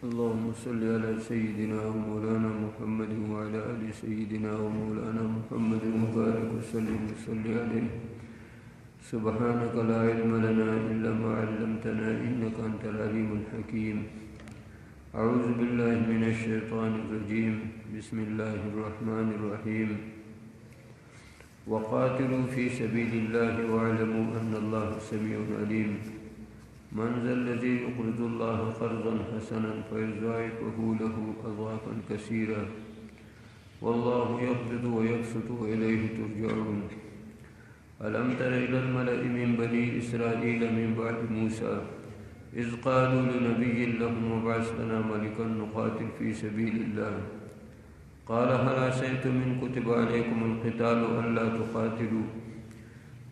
اللهم صل على سيدنا ومولانا محمد وعلى آل سيدنا ومولانا محمد وبارك وسلم عليه. سبحانك لا علم لنا إلا ما علمتنا إنك أنت العليم الحكيم. أعوذ بالله من الشيطان الرجيم. بسم الله الرحمن الرحيم. وقاتلوا في سبيل الله واعلموا أن الله سميع عليم. من ذا الذي يقرض الله قرضا حسنا فيضاعفه له أضعافا كثيرا والله يقبض ويبسط وإليه ترجعون. ألم تر إلى الملأ من بني إسرائيل من بعد موسى إذ قالوا لنبي لهم ابعث لنا ملكا نقاتل في سبيل الله قال هل عسيتم إن كتب عليكم القتال ألا تقاتلوا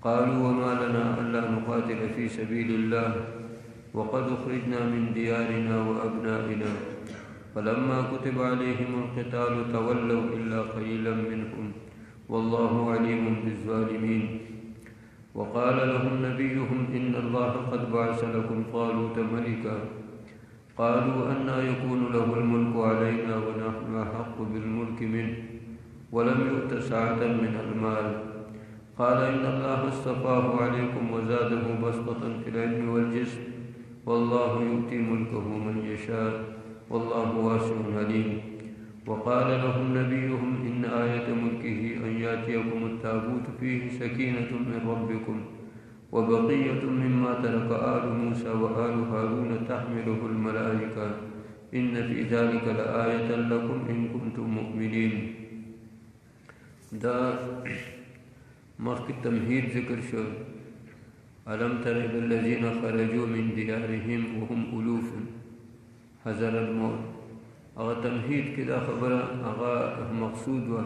قالوا وما لنا ألا نقاتل في سبيل الله وقد أخرجنا من ديارنا وأبنائنا فلما كتب عليهم القتال تولوا إلا قليلا منهم والله عليم بالظالمين. وقال لهم نبيهم إن الله قد بعث لكم طالوت ملكا قالوا أنى يكون له الملك علينا ونحن أحق بالملك منه ولم يؤت سعة من المال قال إن الله اصطفاه عليكم وزاده بسطة في العلم والجسم والله يؤتي ملكه من يشاء والله واسع عليم. وقال لهم نبيهم إن آية ملكه أن يأتيكم التابوت فيه سكينة من ربكم وبقية مما ترك آل موسى وآل هارون تحمله الملائكة إن في ذلك لآية لكم إن كنتم مؤمنين. دا مخکې تمهید ذکر شو. ألم تر إلى الذين خرجوا من ديارهم وهم ألوف حذر الموت. هغه تمهید کې دا خبره هغه مقصود و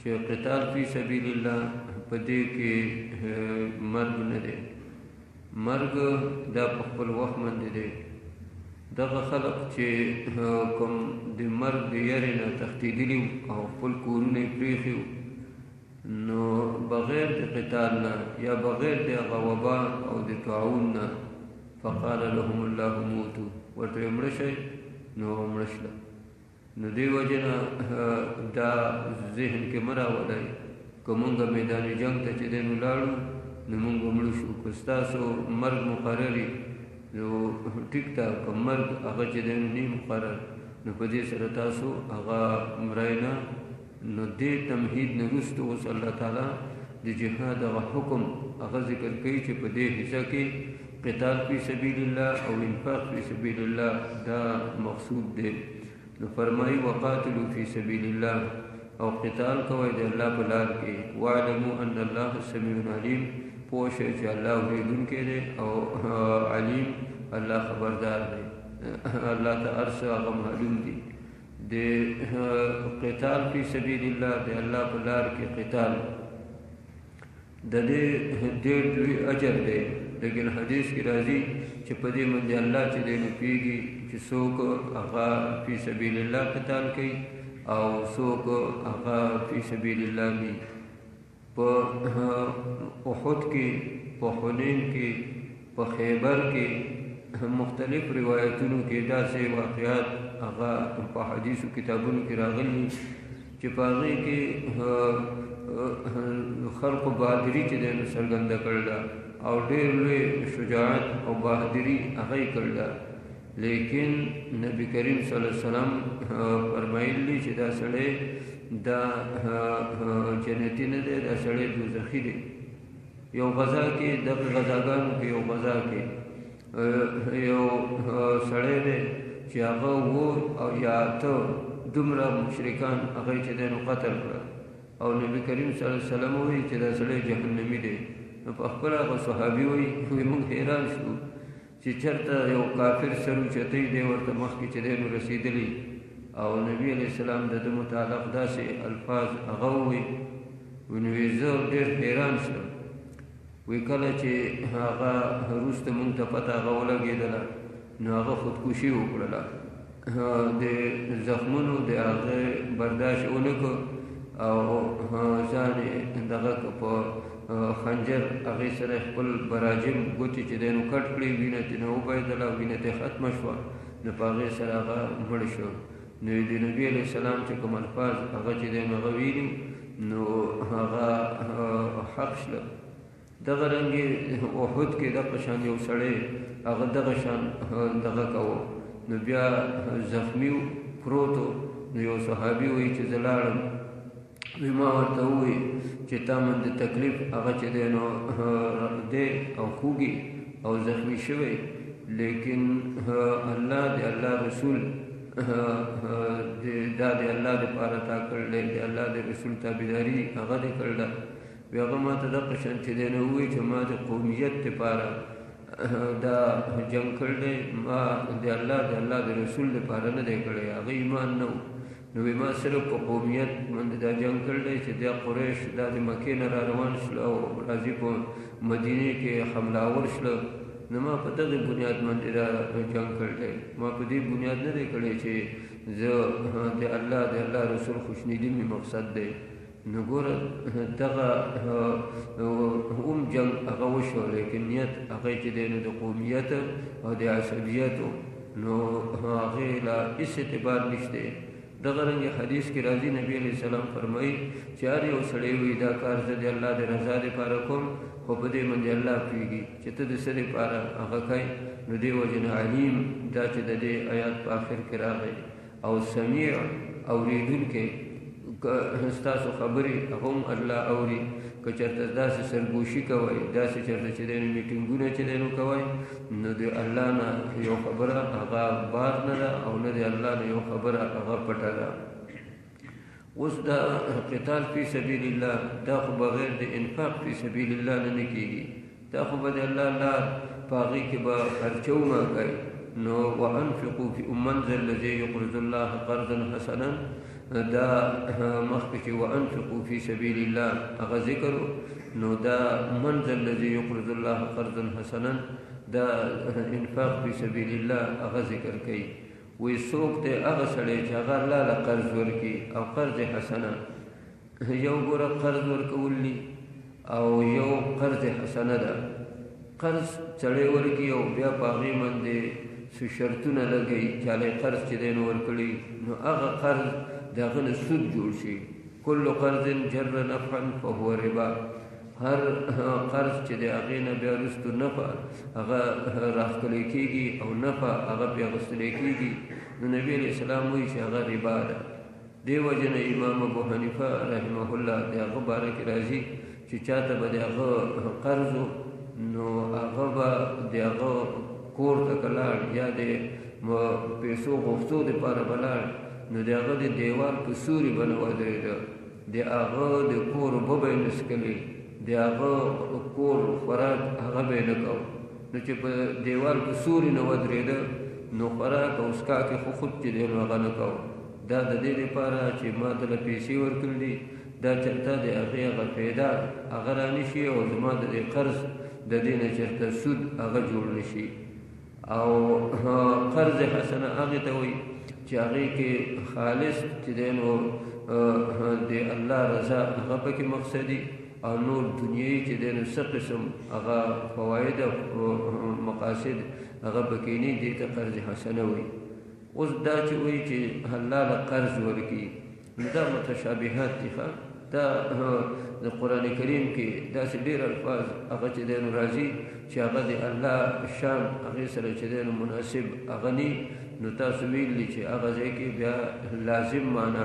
چې قتال فی سبیل الله په دې کې مرګ نه دی. مرګ دا په خپل وخت باندې دی. دغه خلق چې کوم د مرګ د یاري نه تښتېدلي او خپل کورونه پرېښي نو بغیر د قتال نه یا بغیر د هغه وبا او د طاعون نه فقال لهم الله موتوا ورته مړه شئ نو مړه شله. نو دې وجه نه دا ذهن کې مه راولئ که مونږ میدان جنګ ته چې دی نو لاړو نو مونږ به مړه شو. که ستاسو مرګ مقرر وي نو ټیک ته که مرګ هغه چې دی نو نه مقرر نو په دې سره تاسو هغه مړی نه. نو دې تمهید نه وروسته اوس الله تعالی د جهاد هغه حکم هغه ذکر کوي چې په دې حصه کې قتال فی سبیل الله او انفاق فی سبیل الله دا مقصود دی. نو فرمایي وقاتلوا فی سبیل الله او قتال کوي د الله په لار کې واعلموا ان الله سمیع علیم. پوه شئ چې الله اورېدونکی دی او علیم الله خبردار دی. الله ته هر څه هغه معلوم دي. د قتال فی سبیل الله د الله په لار کې قتال د دې ډېر لوی اجر دی. لیکن حدیث کی راځي چې په دې باندې الله چې دی نو پوهېږي چې څوک هغه فی سبیل الله قتال کوي او څوک هغه فی سبیل الله وي. په احد کې په حنین کې په خیبر کې مختلف روایتونو کې داسې واقعات هغه په حدیثو کتابونو کې راغلي چې په هغې کې خلقو بهادري چې دی نو څرګنده کړې ده او ډېر لوی شجاعت او بهادري هغه یې کړې ده. لیکن نبی کریم صلی الله علیه وسلم فرمایلی چې دا سړی دا جنتي نه دی، دا سړی دوزخي دی. یو غذا کې دغه غذاګانو کې یو غذا کې یو سړی دی چې هغه و او یا ته دومره مشرکان هغه چې دی نو قتل کړه او نبی کریم صلی الله علیه وسلم وایي چې دا سړی جهنمي دی. نو په خپله هغه صحابي وایي موږ حیران شو چې چېرته یو کافر سر اوچتی دی ورته مخکې چې دی نو رسېدلی او نبي علیه السلام د ده متعلق داسې الفاظ هغه ووایي. نو زه ډېر حیران شوم. وی کله چې هغه وروسته مونږ ته پته هغه ولګېدله نو هغه خودکشي وکړله. د زخمونو د هغه برداشت ونه کړ او ځان یې دغه که په خنجر هغې سره خپل براجم ګوتې چې دی نو کټ کړې، وینه ترې نه وبهېدله، وینه ترې ختمه شوه، نو په هغې سره هغه مړ شو. نو د نبي علیه السلام چې کوم الفاظ هغه چې دی نو هغه ویلي نو هغه حق شله. دغه رنګې احد کې دغه شان یو سړی هغه دغه شان دغه کوو، نو بیا زخمي پروت و. نو یو صحابي وایي چې زه لاړم، وی ما ورته ووایي چې تا من د تکلیف هغه چې دی نو دی او خوږي او زخمي شوی، لیکن الله د الله رسول دا د الله دپاره تا کړلی، د الله د رسول تابعداري هغه دې کړله. بیا هغه ما ته دغه شان چې دی نو ووایي چې ما د قومیت دپاره دا جنګ کړلی، ما د الله د رسول دپاره نه دی کړی، هغه ایمان نه و. نو ما صرف په قومیت باندې دا جنګ کړلی چې دا قریش دا د مکې نه را روان شله او راځي په مدینې کې حمله ور شله، نو ما په دغه بنیاد باندې دا جنګ کړلی، ما په دې بنیاد نه دی کړی چې زه د الله رسول خوشنودي مې مقصد دی. نو ګوره دغه جنګ هغه وشو، لیکن نیت هغه چې دی نو د قومیت او د عصبیت نو هغې لا هېڅ اعتبار نشته. دغه رنګ حدیث کې راځي نبی علیه السلام فرمایي چې هر یو سړی وایي دا کار زه د الله د رضا دپاره کوم، خو په دې باندې الله پوهېږي چې ته د څه دپاره هغه کوې. نو دې وجې نه علیم دا چې د دې آیات په آخر کې راغی، او سمیع اورېدونکی ستاسو خبرې هغه هم الله اوري. که چېرته داسې سرګوشي کوئ، داسې چېرته چې دی نو میټینګونه چې دی نو کوئ، نو د الله نه یو خبره هغه بار نه ده او نه د الله نه یو خبره هغه پټه ده. اوس دا قتال فی سبیل الله دا خو بغیر د انفاق فی سبیل الله نه کېږي، دا خو به د الله لار په هغې کې به خرچه وماږئ. نو وانفقوا فی من ذا الذی یقرض الله قرضا حسنا، دا مخکې چې وانفقوا فی سبیل الله هغه ذکر، نو دا من ذا الذی یقرض الله قرضا حسنا دا انفاق فی سبیل الله هغه ذکر کوي. وی څوک دی هغه سړی چې هغه الله له قرض ورکړي او قرض حسنه، یو ګوره قرض ورکول دي او یو قرض حسنه ده. قرض سړی ورکړي او بیا په هغې باندې څه شرطونه لګوي، چاله قرض چې دی نو ورکړي، نو هغه قرض د هغه نه سود جوړ شي. کل قرض جر نفعا فهو ربا، هر قرض چې د هغې نه بیا وروستو نفع هغه راښکلی کېږي او نفع هغه پرې اخیستلی کېږي، نو نبي علیه السلام وایي چې هغه ربا ده. دې وجې نه امام ابو حنیفه رحمه الله د هغه باره کې راځي چې چاته به د هغه قرض نو هغه به د هغه کور ته که لاړ یا د پیسو غوښتو دپاره به لاړ، نو د هغه د دیوال په سوري به نه ودرېده، د هغه د کور اوبه به یې نه څښلې، د هغه کور خوراک هغه به یې نه کوو. نو چې په دیوال په سوري نه ودرېده نو خوراک او څښاک یې خو خود چې دی نو هغه نه کوو. دا د دې دپاره چې ما ته له پیسې ورکړل دي، دا چېرته د هغې هغه پیدا هغه را نه شي او زما د دې قرض د دې نه چېرته سود هغه جوړ نه شي. او قرض حسنه هغې ته وایي چې هغې کې خالص چې دی نو د الله رضا هغه پکې مقصدي، او نور دنیایي چې دی نو څه قسم هغه فواید او مقاصد هغه پکې نه دي، ته قرض حسنه وایي. اوس دا چې وایي چې الله له قرض ورکړي، نو دا متشابهات دي. دا د قرآن کریم کې داسې ډېر الفاظ هغه چې دی نو راځي چې هغه د الله شان هغې سره چې دی نو مناسب هغه ني، نو تاسو ویلي چې هغه ځای کې بیا لازم معنا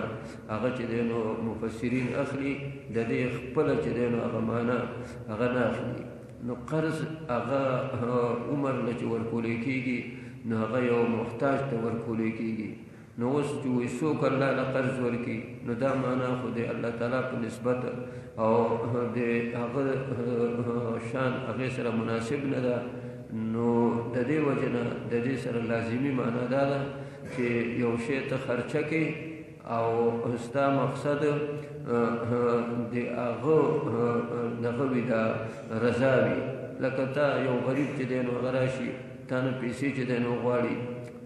هغه چې دی نو مفسرین اخلي، د دې خپله چې دی نو هغه معنا هغه نه اخلي. نو قرض هغه عمر له چې ورکولی کېږي نو هغه یو محتاج ته ورکولی کېږي. نو اوس چې وایي څوک الله له قرض ورکړي، نو دا معنا خو د الله تعالی په نسبت او د هغه شان هغې سره مناسب نه ده. نو د دې وجې نه د دې سره لازمي معنا دا ده چې یو شی ته خرچه کړې او ستا مقصد د هغه دغه وي دا رضا وي. لکه تا یو غریب چې دی نو هغه راشي تا نه پیسې چې دی نو غواړي،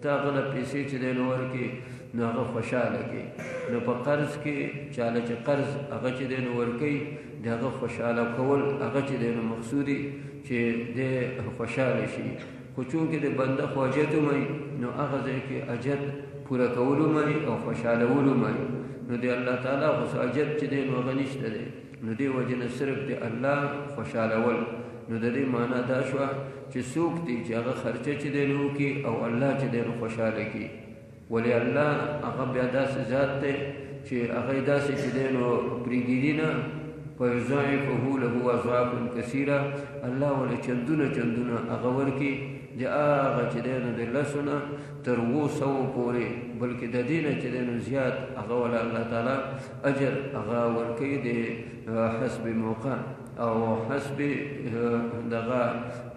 ته هغه له پیسې چې دی نو ورکړې نو هغه خوشحاله کړي. نو په قرض کې چاله چې قرض هغه چې دی نو ورکوي د هغه خوشحاله کول هغه چې دی نو مقصودي چې دی خوشحاله شي. خو چونکې د بنده خو حاجت ومئ نو هغه ځای کې حاجت پوره کول ومئ او خوشحالول ومئ. نو د الله تعالی خو حاجت چې دی نو هغه نشته دی، نو دې وجې نه صرف د الله خوشحالول. نو د دې معنا دا شوه چې څوک دی چې هغه خرچه چې دی نو وکړي او الله چې دی نو خوشحاله کړي. ولې الله هغه بیا داسې ذات دی چې هغه داسې چې دی نو پرېږدي نه، فیضاعفه له اضعافا کثیره. الله ولې چندونه چندونه هغه ورکړي د هغه چې دی نو د لسو نه تر 200 پورې، بلکې د دې نه چې دی نو زیات هغه وله الله تعالی اجر هغه ورکوي د حسب موقع او حسب دغه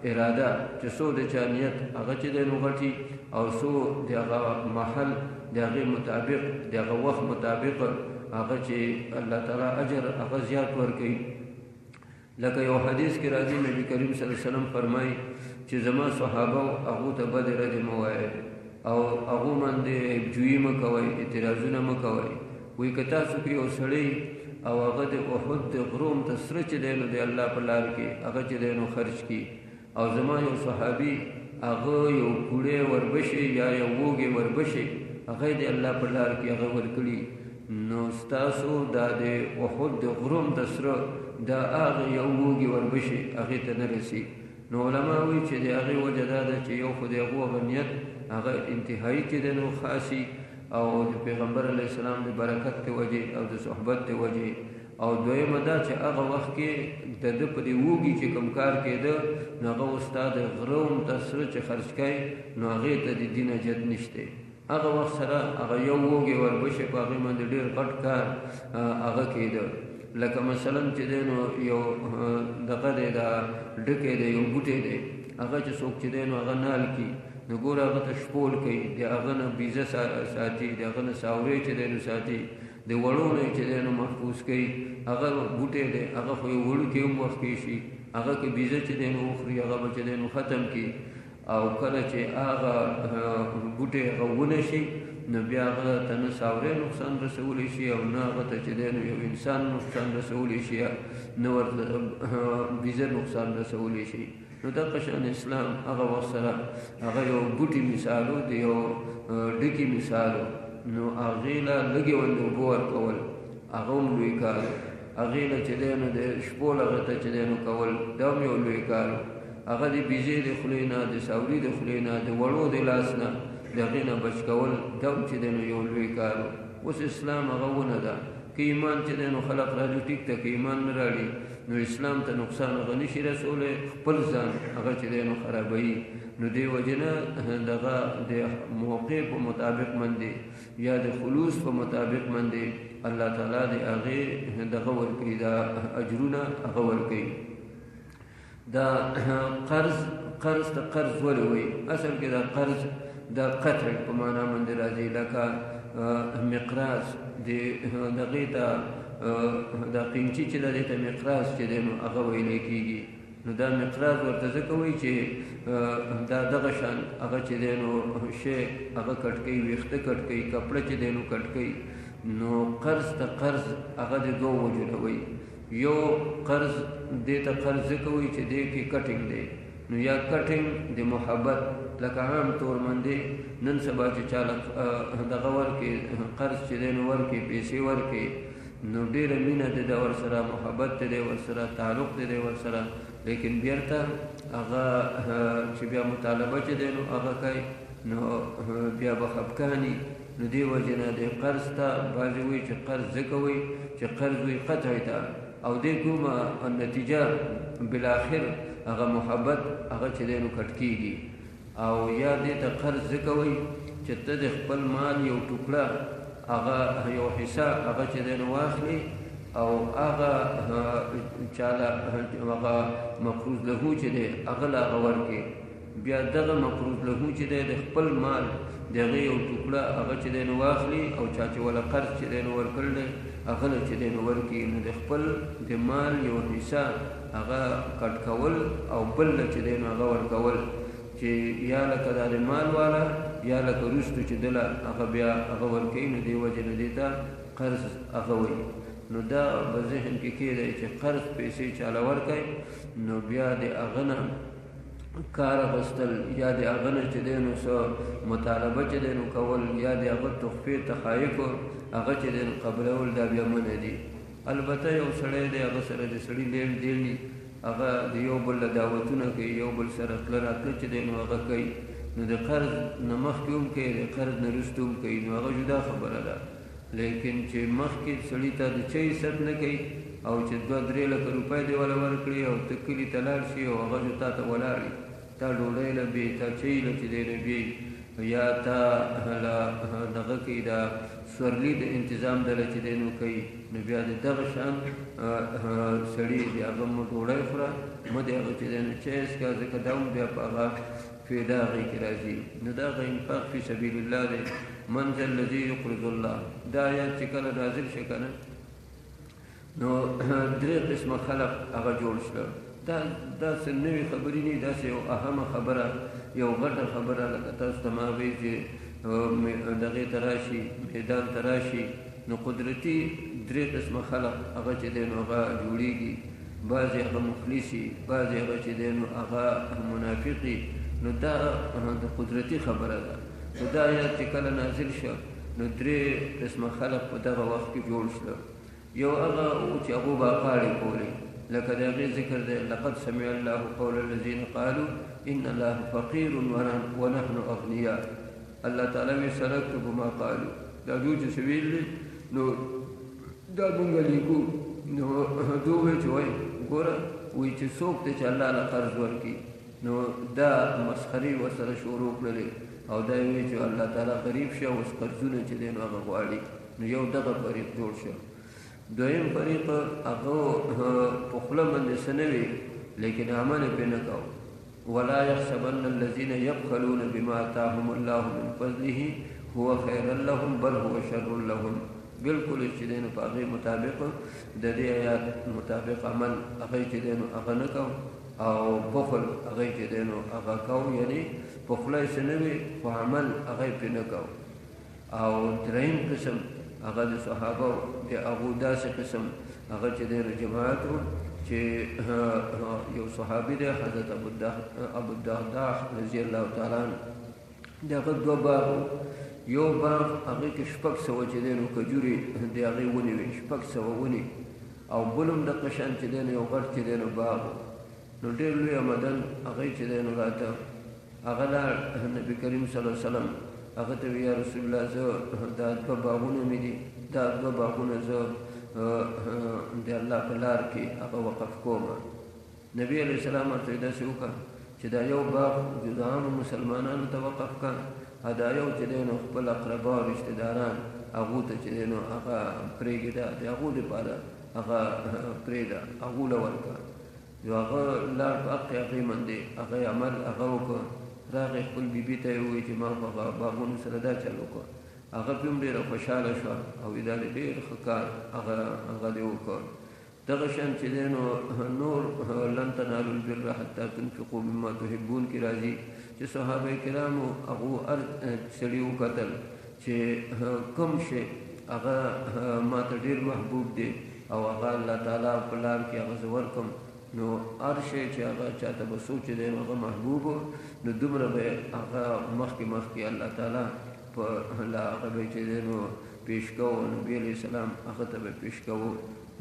اراده، چې څو د چا نیت هغه چې دی نو غټي او څو د هغه محل د هغې مطابق د هغه وخت مطابق هغه چې الله تعالی اجر هغه زیات ورکوي. لکه یو حدیث کې راځي نبی کریم صلی الله علیه وسلم فرمایي چې زما صحابه هغو ته بد رد مه وایئ او هغو باندې عیبجویي مه کوئ، اعتراضونه مه کوئ. وایي که تاسو کې یو سړی او هغه د احد د غروم ته سره چې دی نو د الله په لار کې هغه چې دی نو خرج کړي، او زما یو صحابي هغه یو کوړی وربشي یا یو وږی وربشي هغه د الله په لار کې هغه ورکړي، نو ستاسو دا د احد د غروم د سره دا هغه یو وږی وربشي هغې ته نه رسي. نو علما وایي چې د هغې وجه دا ده چې یو خو د هغو هغه نیت هغه انتهایي چې دی نو خاصي، او د پیغمبر علیه السلام د برکت د وجې او د صحبت د وجې، او دویمه دا چې هغه وخت کې د ده په دې وږي چې کوم کار کېده نو هغه استاد غروم ته سره چې خرج کوي نو هغې ته د دین حاجت نشته. هغه وخت سره هغه یو وږی وربشي په هغې باندې ډېر غټ کار هغه کېده. لکه مثلا چې دی نو یو دغه دی دا ډکی دی یو بوټی دی هغه چې څوک چې دی نو هغه نال کي نو ګوره هغه ته شپول کوي، د هغه نه بیزه ساتي، د هغه نه ساورې چې دی نو ساتي، د وړو نه چې دی نو محفوظ کوي. هغه بوټی دی هغه خو یو وړوکی هم وخت کې شي، هغه کې بیزه چې دی نو وخوري هغه به چې دی نو ختم کړي، او کله چې هغه بوټی هغه ونه شي نو بیا هغه ته نه ساورې نقصان رسولی شي او نه هغه ته چې دی نو یو انسان نقصان رسولی شي، نه ورته بیزه نقصان رسولی شي. نو دغه شان اسلام هغه وخت سره هغه یو بوټي مثالو د یو ډکي مثالو، نو هغې له لږې غوندې اوبه ورکول هغه هم لوی کار، هغې له چې دی نو د شپول هغه ته چې دی نو کول دا هم یو لوی کار، هغه د بیزې د خولې نه، د ساوري د خولې نه، د وړو د لاس نه د هغې نه بچ کول دا هم چې دی نو یو لوی کار. اوس اسلام هغه ونه ده که ایمان چې دی نو خلق راځي ټیک ته، که ایمان نه راړي نو اسلام ته نقصان هغه نشي رسولی، خپل ځان هغه چې دی نو خرابوي. نو دې وجې نه دغه د موقع په مطابق باندې یا د خلوص په مطابق باندې الله تعالی د هغې دغه ورکوي، دا اجرونه هغه ورکوي. دا قرض ته قرض ولې وایي؟ اصل کې دا قرض دا قطع په معنا باندې راځي، لکه مقراض دغې ته دا قیمچي چې دې ته مقراض چې دی نو هغه ویلی کېږي. نو دا مقراض ورته ځکه وایي چې دا دغه شان هغه چې دی نو شی هغه کټ کوي، ویښته کټ کوي، کپړه چې دی نو کټ کوي. نو قرض ته قرض هغه د دوه وجو نه وایي. یو قرض دې ته قرض ځکه وایي چې دې کې کټینګ دی، نو یا کټینګ د محبت، لکه عام طور باندې نن سبا چې چاله دغه ورکړي قرض چې دی نو ورکړي، پیسې ورکړي، نو ډېره مینه دی ده ورسره، محبت دی ورسره، تعلق دی ورسره، لیکن بیرته هغه چې بیا مطالبه چې دی نو هغه کوي نو بیا به خفګاني. نو دې وجې نه د قرض ته بعضې وایي چې قرض ځکه وایي چې قرض وایي قطعي ته، او دې کومه نتیجه بالاخر هغه محبت هغه چې دی نو کټ کېږي. او یا دې ته قرض ځکه وایي چې ته د خپل مال یو ټوکړه هغه یو حصه هغه چې دی نو واخلي او هغه چاله هغه مقروض له چې دی هغه له هغه ورکړي، بیا دغه مقروض له چې دی د خپل مال د هغې یو ټوکړه هغه چې دی نو واخلي او چا چې وله قرض چې دی نو ورکړل دی هغه له چې دی نو ورکړي. نو د خپل د مال یو حصه هغه کټ کول او بل له چې دی نو هغه ورکول، چې یا لکه دا د مال والا یا لکه وروستو چې دله هغه بیا هغه ورکوي نو دې وجې نه دې ته قرض هغه وایي. نو دا به ذهن کې کېدی چې قرض پیسې چاله ورکوي نو بیا د هغه نه کار اخیستل یا د هغه نه چې دی نو څه مطالبه چې دی نو کول یا د هغه تحفې تحایف هغه چې دی نو قبلول دا بیا منع دي. البته یو سړی دی هغه سره د سړي لین دین دي هغه د یو بل دعوتونه کوي یو بل سره تله راتله چې دی نو هغه کوي نو د قرض نه مخکې هم کوي د قرض نه وروسته هم کوي نو هغه جدا خبره ده. لیکن چې مخکې سړي ته د چا حساب نه کوي او چې 2-3 لکه روپۍ دی ولا ورکړي او ته کلي ته لاړ شي او هغه جو تا ته ولاړي تا ډوډۍ له بې تا چای له چې دی نه بې یا تا دغه کوي دا سورلي د انتظام دله چې دی نو کوي نو بیا د دغه شان سړي د هغه مو ډوډۍ خوره مه د هغه چې دی نو چای څښه ځکه دا هم بیا په هغه فایده هغې کې راځي. نو دا هغه انفاق فی سبیل الله دی. من ذا الذي يقرض الله دا آیات چې کله نازل شي که نه نو 3 قسمه خلق هغه جوړ شله. دا داسې نوې خبرې نه داسې یو اهمه خبره یو غټه خبره لکه تاسو ته ما وایي چې دغې ته راشي میدان ته راشي نو قدرتي 3 قسمه خلق هغه چې دی نو هغه جوړېږي. بعضې هغه مخلصي بعضې هغه چې دی نو هغه منافقي. نو دا د قدرتي خبره ده. نو دا آیات چې کله نازل شو نو 3 قسمه خلق په دغه وخت کې جوړ شله. یو هغه چې هغو به اقاړې کولې لکه د هغې ذکر دی لقد سمع الله قول الذين قالوا ان الله فقير ونحن اغنياء. الله تعالی وی سنكتب ما قالوا دا دوی چې ویل نو دا مونږ لیکو. نو دوی وایي چې وایي ګوره وایي چې څوک دی چې الله له قرض ورکړي نو دا مسخرې ورسره شروع کړلې او دا یې وایي چې الله تعالی غریب شه اوس قرضونه چې دی نو هغه غواړي. نو یو دغه فریق جوړ شو. دویم فریق هغه په خوله باندې څه نه وي لیکن عمل یې پرې نه کوو. ولا يحسبن الذين يبخلون بما آتاهم الله من فضله هو خيرا لهم بل هو شر لهم. بالکل چې دی نو په هغې مطابق د دې آیات مطابق عمل هغه چې دی نو هغه نه کوو او بخل هغه چې دی نو هغه کوو یعنې په خوله یې څه نه وي خو عمل هغه یې پرې نه کوو. او دریم قسم هغه د صحابه د هغو داسې قسم هغه چې دی نو جماعت و چې یو صحابي دی حضرت ابوالدرداء رضی الله تعالی عنه د هغه 2 باغ یو باغ هغې کې 600 چې دی نو کجورې د هغې ونې وې 600 ونې او بل هم دغه شان چې دی نو یو غټ چې دی نو باغ نو ډېر لوی آمدن هغې چې دی نو راته هغه لاړ نبي کریم صلی الله علیه وسلم هغه ته یا رسول الله زه دا 2 باغونه مې دي دا 2 باغونه زه د الله په لار کې هغه وقف کوم. نبی علیه السلام ورته داسې وکړه چې دا یو باغ د عامو مسلمانانو ته وقف کړه دا یو چې دی نو خپل اقربا او رشته داران هغو ته چې دی نو هغه پرېږده د هغو دپاره هغه پرېږده هغو له ورکړه. یو هغه لاړ په حق هغې باندې هغه عمل هغه وکړه راغی خپل بیبي ته یې ووایي چې ما په هغه باغونو سره دا چل وکړه. هغه پې هم ډېره خوشحاله شوه او دا دی ډېر ښه کار هغه دې وکړ. دغه شان چې دی نو نور لن تنالوا البر حتى تنفقوا مما تحبون کې راځي چې صحابه کرامو هغو هر سړي وکتل چې کوم شی هغه ما ته ډېر محبوب دی او هغه الله تعالی په لار کې هغه زه ورکړم نو هر شی چې هغه چاته به سوچ دی نو هغه محبوب نو دومره به هغه مخکې الله تعالی په هغه به چې دی نو پیش کوو نبي علیه السلام هغه ته به پیش کوو.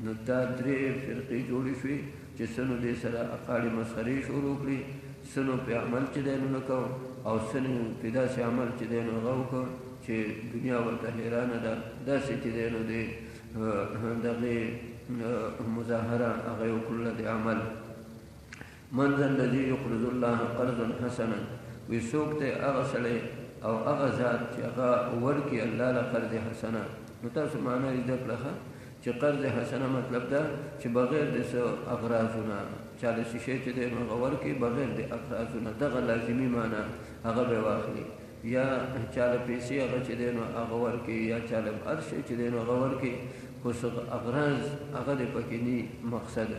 نو دا 3 فرقې جوړې شوې چې څه نو دې سره اقاړې مسخرې شروع کړي څه نو پې عمل چې دی نو نه کوو او څه نو پې داسې عمل چې دی نو هغه وکړو چې دنیا ورته حیرانه ده داسې چې دی نو د دغې مظاهره هغه یې وکړله د عمل. من ذا الذي يقرض الله قرضا حسنا وی څوک دی هغه سړی او هغه ذات چې هغه ورکړي الله له قرض حسنه. نو تاسو معنا یې زده کړه چې قرض حسنه مطلب ده چې بغیر د څه اغراضونه چاله شي چې دی نو هغه ورکړي بغیر د اغراضونه دغه لازمي معنا هغه به واخلي یا چاله پیسې هغه چې دی نو هغه ورکړي یا چاله هر شی چې دی نو هغه ورکړي خو څه اغراض هغه د پکې نه مقصد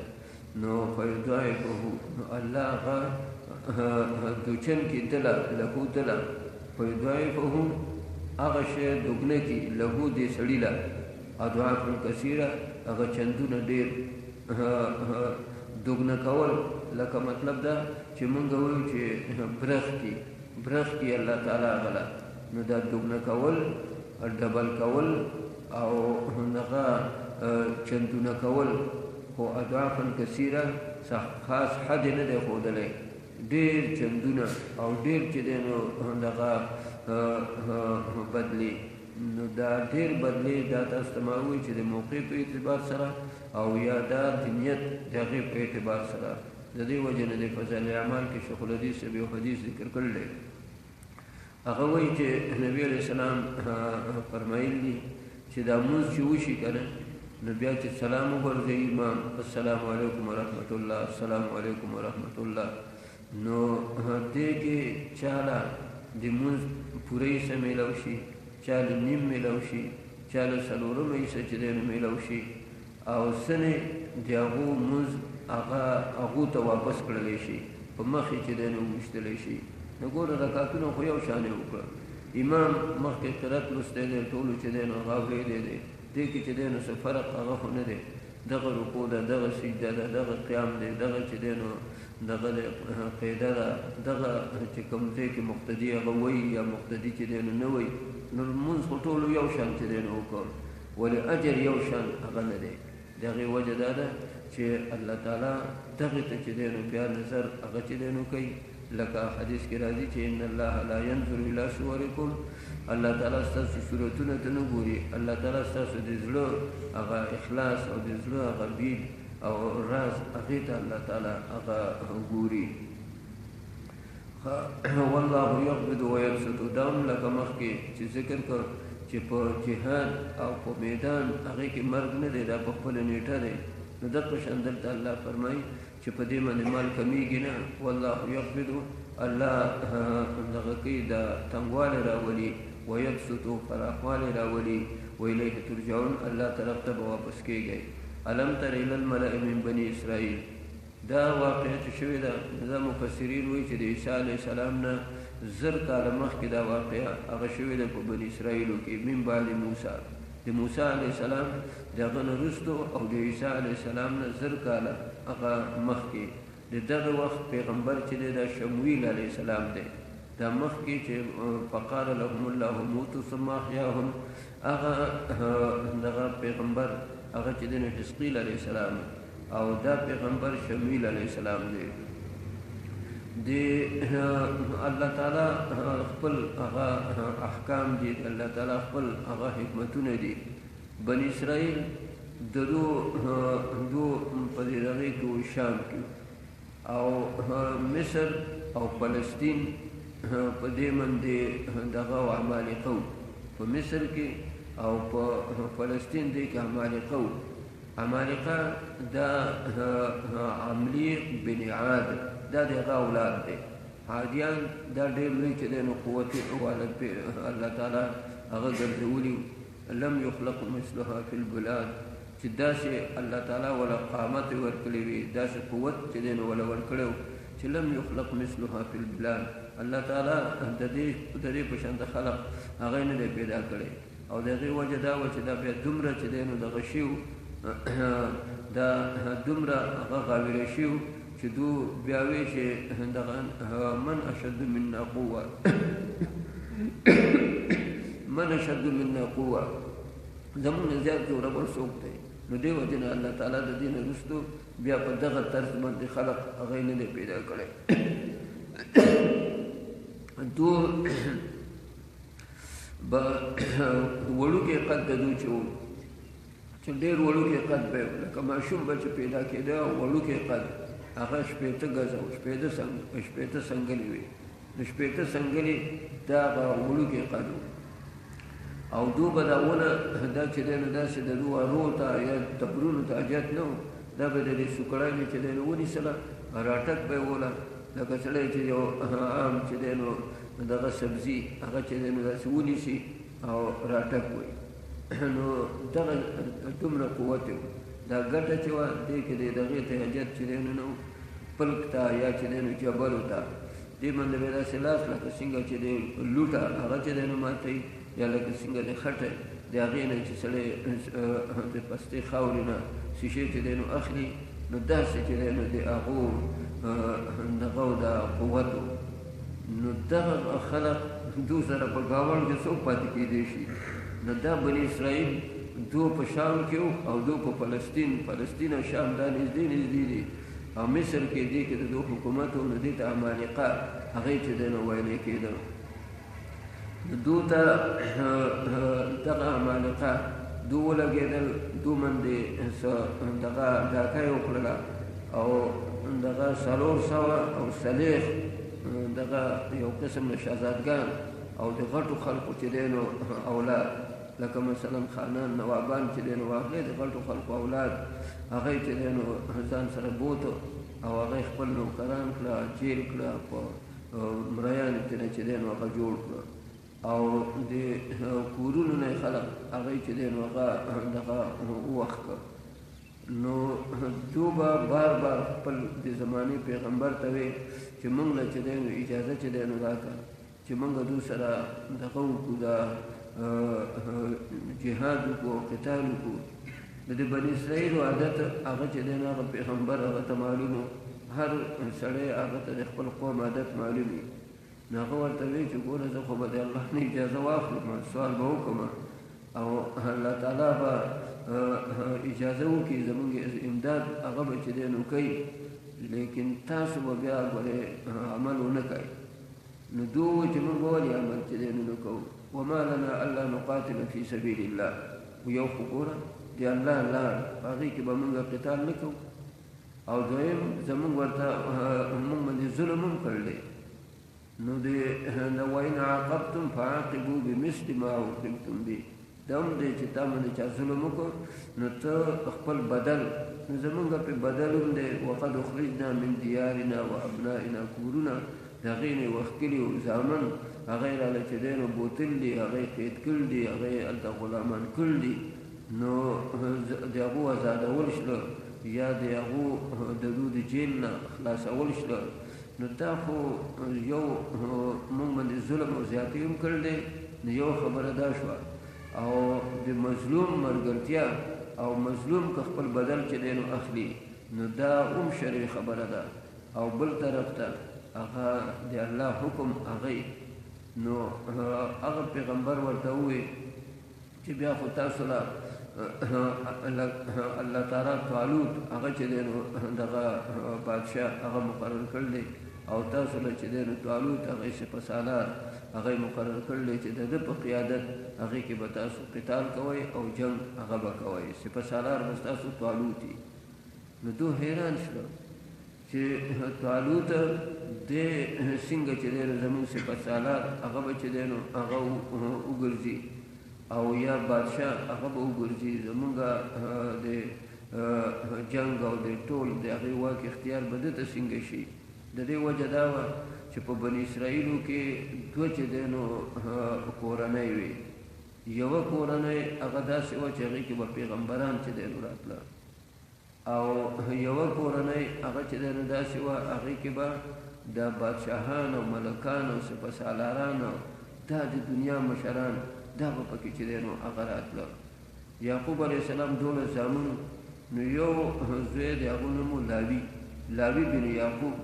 نو فیضاعفه نو الله هغه دوچن کې دله لکو دله فیضاعفه هغه شی دوګنه کی له دې سړي له اضعاف کثیره هغه چندونه ډېر دوګنه کول لکه مطلب دا چې مونږ وایو چې برخ کی الله تعالی غلا نو دا دوګنه کول ډبل کول او هغه چندونه کول خو اضعاف کثیره خاص حد نه دی ښودلی ډېر چندونه او ډېر چې دی نو دغه بدلی نو دا ډېر بدلی دا تاسو ته ما ووایي چې د موقع په اعتبار سره او یا دا د نیت د هغې په اعتبار سره د دې وجې نه د فضایل اعمال کې شیخ الحدیث صاحب یو حدیث ذکر کړلی هغه وایي چې نبي علیه السلام فرمایل دي چې دا مونځ چې وشي که نه نو بیا چې سلام وګرځوي امام السلام علیکم ورحمت الله السلام علیکم ورحمت الله نو دې کې چاله د مونځ پوره حصه میلاو شي چاله نیم میلاو شي چاله څلورمه حصه چې دی نو میلاو شي او سنې د هغو مونځ هغو ته واپس کړلی شي په مخې چې دی نو وویشتلی شي نو ګوره رکعتونه خو یو شان یې وکړه امام مخکې قرات لوستی دی ټولو چې دی نو هغه اورېدی دی دې کې چې دی نو څه فرق هغه خو نه دی دغه رکوع ده دغه سجده ده دغه قیام دی دغه چې دی نو دغه قاعده ده دغه چې کوم ځای کې مقتدي هغه وایي یا مقتدي چې دی نو نه وایي نو لمونځ خو ټولو یو شان چې دی نو وکړ ولې اجر یو شان هغه نه دی د هغې وجه دا ده چې الله تعالی دغې ته چې دی نو بیا نظر هغه چې دی نو کوي لکه حدیث کې راځي چې ان الله لا ينظر الى صورکم الله تعالی ستاسو صورتونه ته نه ګوري الله تعالی ستاسو د زړه هغه اخلاص او د زړه هغه بید او راز هغې ته الله تعالی هغه ګوري والله یقبض ویبسط دا هم لکه مخکې چې ذکر کړ چې په جهاد او په میدان هغې کې مرګ نه دی دا په خپله نیټه دی نو دغه شان دلته الله فرمایي چې په دې باندې مال کمیږي نه والله یقبض الله دغه کوي دا تنګوالی راولي ویبسطو فراخوالی راولي وإلیه ترجعون الله طرف ته به واپس کېږئ الم تر الی الملأ من بني اسرائیل دا واقعیت شوې ده دا مفسرین وایي چې د عیسی علیه السلام نه زر کاله مخکې دا واقعه هغه شوې ده په بني اسرائیلو کې من بعد موسی د موسی علیه السلام د هغه نه وروستو او د عیسی علیه السلام نه زر کاله هغه مخکې د دغه وخت پیغمبر چې دی دا شمویل علیه السلام دی دا مخکې چې فقال لهم الله موتوا ثم احیاهم هغه دغه پیغمبر هغه چې دی نو حزقیل علیه السلام او دا پیغمبر شمویل علیه السلام دی د الله تعالی خپل هغه احکام دي الله تعالی خپل هغه حکمتونه دي بني اسرائیل دو په دې هغې کې شام کې او مصر او فلسطین په دې باندې دغه عمالقه په مصر کې او په فلسطین دې کې عمالقه دا عملیق بن عاد دا دغه اولاد دی عادیان دا ډېر لوی چې دی نو قوت الله تعالی هغه ګرځولي لم یخلق مثلها فی البلاد چې داسې الله تعالی ولا قامت ورکړې وي داسې قوت چې دی نو ولا ورکړی چې لم یخلق مثلها فی البلاد الله تعالی د دې په شان د خلق هغه نه دی پیدا کړی او د هغې وجه دا وه چې دا بیا دومره چې دی نو دغه شي دا دومره هغه غاویره شي چې دو بیا وی چې دغه من اشد منا قوه من اشد منا قوه زمون زیات جوړول څوک دی نو دې وجه نه الله تعالی د دې نه وروستو بیا په دغه طرز باندې خلق هغه نه دی پیدا کړی دو به وړوکې قد د دو چې ډېر وړوکې قد به لکه ماشوم به چې پیدا کېده وړوکې قد هغه شپېته ګزه او شپېته سنګلې وي د شپېته سنګلې دا هغه وړوکې قد او دو به دا ونه دا چې دی نو داسې د دو ارو ته یا تبرونو ته حاجت نه و دا به د دې سوکړی مې چې دی نو ونیسله راټک به یې وله لکه سړی چې یو عام چې دی نو دغه سبزي هغه چې دی نو داسې ونیسي او راټک وي نو دغه دومره قوت و دا ګټه چې وه دې کې د دغې ته حاجت چې دی نو پلک ته یا چې دی نو جبلو ته د دې باندې به داسې لاس لکه څنګه چې د لوټه هغه چې دی نو ماتوي یا لکه څنګه د خټه د هغې نه چې سړی د پستې خاورې نه شیشې چې دی نو اخلي نو داسې چې دی نو د هغو دغه او د قوتو نو دغه خلق دو سره په ګاونډ کې څوک پاتې کېدی شي نو دا بني اسرائیل دو په شام کې او دو په فلسطین او شام دا نږدې دي او مصر کې دې کې د دو حکومت او دې ته عمالقه هغې چې دی نو ویلی کېده دو ته دغه عمالقه دو ولګېدل دو باندې دغه ډاکه یې وکړله او دغه 400 او صلیخ دغه یو قسم د شهزادګان او د غټو خلقو چې دی نو اولاد لکه مثلا خانان نوابان چې دی نو واغلې د غټو خلقو اولاد هغې چې دی نو ځان سره بوتو او هغې خپل نوکران کړه جیل کړه په مریانو کې نه چې دی نو هغه جوړ کړه او د کورونو نه خلق هغې چې دی نو هغه دغه ووخت نو دو به بار خپل د زمانې پیغمبر ته وی چې موږ له چې دی نو اجازه چې دی نو راکړه چې موږ دو سره دغه وکړو دا جهاد وکړو قتال وکړو د بني اسرائیلو عادت هغه چې دی نو هغه پیغمبر هغه ته معلوم هر سړی هغه ته د خپل قوم عادت معلوم وي نو هغه ورته وی چې ګوره زه خو به د الله نه اجازه واخلم سوال به وکړم او الله تعالی به اجازه وکړي زموږ امداد هغه به چې دی نو کوي لیکن تاسو به بیا ګورې عمل ونه کوئ نو دو چې موږ به ولې عمل چې دی نو کوو وما لنا الا نقاتل فی سبیل الله یو خو ګوره د الله لار په هغې کې به موږ قتال نه کوو او دویم زموږ ورته موږ باندې ظلم هم کړلی نو د وإن عاقبتم فعاقبوا بمثل ما عوقبتم به دا هم دی چې تا باندې چا ظلم وکړو نو ته خپل بدل نو زمونږ پې بدل هم دی وقد اخرجنا من دیارنا و ابنائنا کورونه د هغې نه یې وښکلي و زامن هغې راله چې دی نو بوتل دي هغې قید کړل دي هغې هلته غلامان کړل دي نو د هغو ازادول شله یا د هغو د دو د جیل نه خلاصول شله نو دا خو یو مونږ باندې ظلم او زیاتې هم کړل دی نو یو خبره دا شوه او د مظلوم مرګرتیا او مظلوم که خپل بدل چې دی نو اخلي نو دا هم شرعي خبره ده او بل طرف ته هغه د الله حکم هغې نو هغه پیغمبر ورته ووی چې بیا خو تاسو له الله تعالی طالوت هغه چې دی نو دغه بادشاه هغه مقرر کړی دی او تاسو له چې دی نو طالوت هغې سپهسالار هغې مقرر کړلی چې د ده په قیادت هغې کې به تاسو قتال کوئ او جنگ هغه به کوئ سپهسالار به ستاسو طالوت وي نو دو حیران شوه چې طالوت دی څنګه چې دی نو زموږ سپهسالار هغه به چې دی نو هغه وګرځي او یا بادشاه هغه به وګرځي زمونږ د جنگ او د ټول د هغې واک اختیار به ده ته څنګه شي د دې وجه دا وه چې په بني اسرائیلو کې دوه چې دی نو کورنۍ وي یوه کورنۍ هغه داسې وه چې هغې کې به پیغمبران چې دی نو راتله او یوه کورنۍ هغه چې دی نو داسې وه هغې کې به د بادشاهان او ملکان او سپهسالاران دا د دنیا مشران دا به پکې چې دی نو هغه راتله یعقوب علیه السلام 12 زامن نو یو زوی د هغو نوم و لاوي بن یعقوب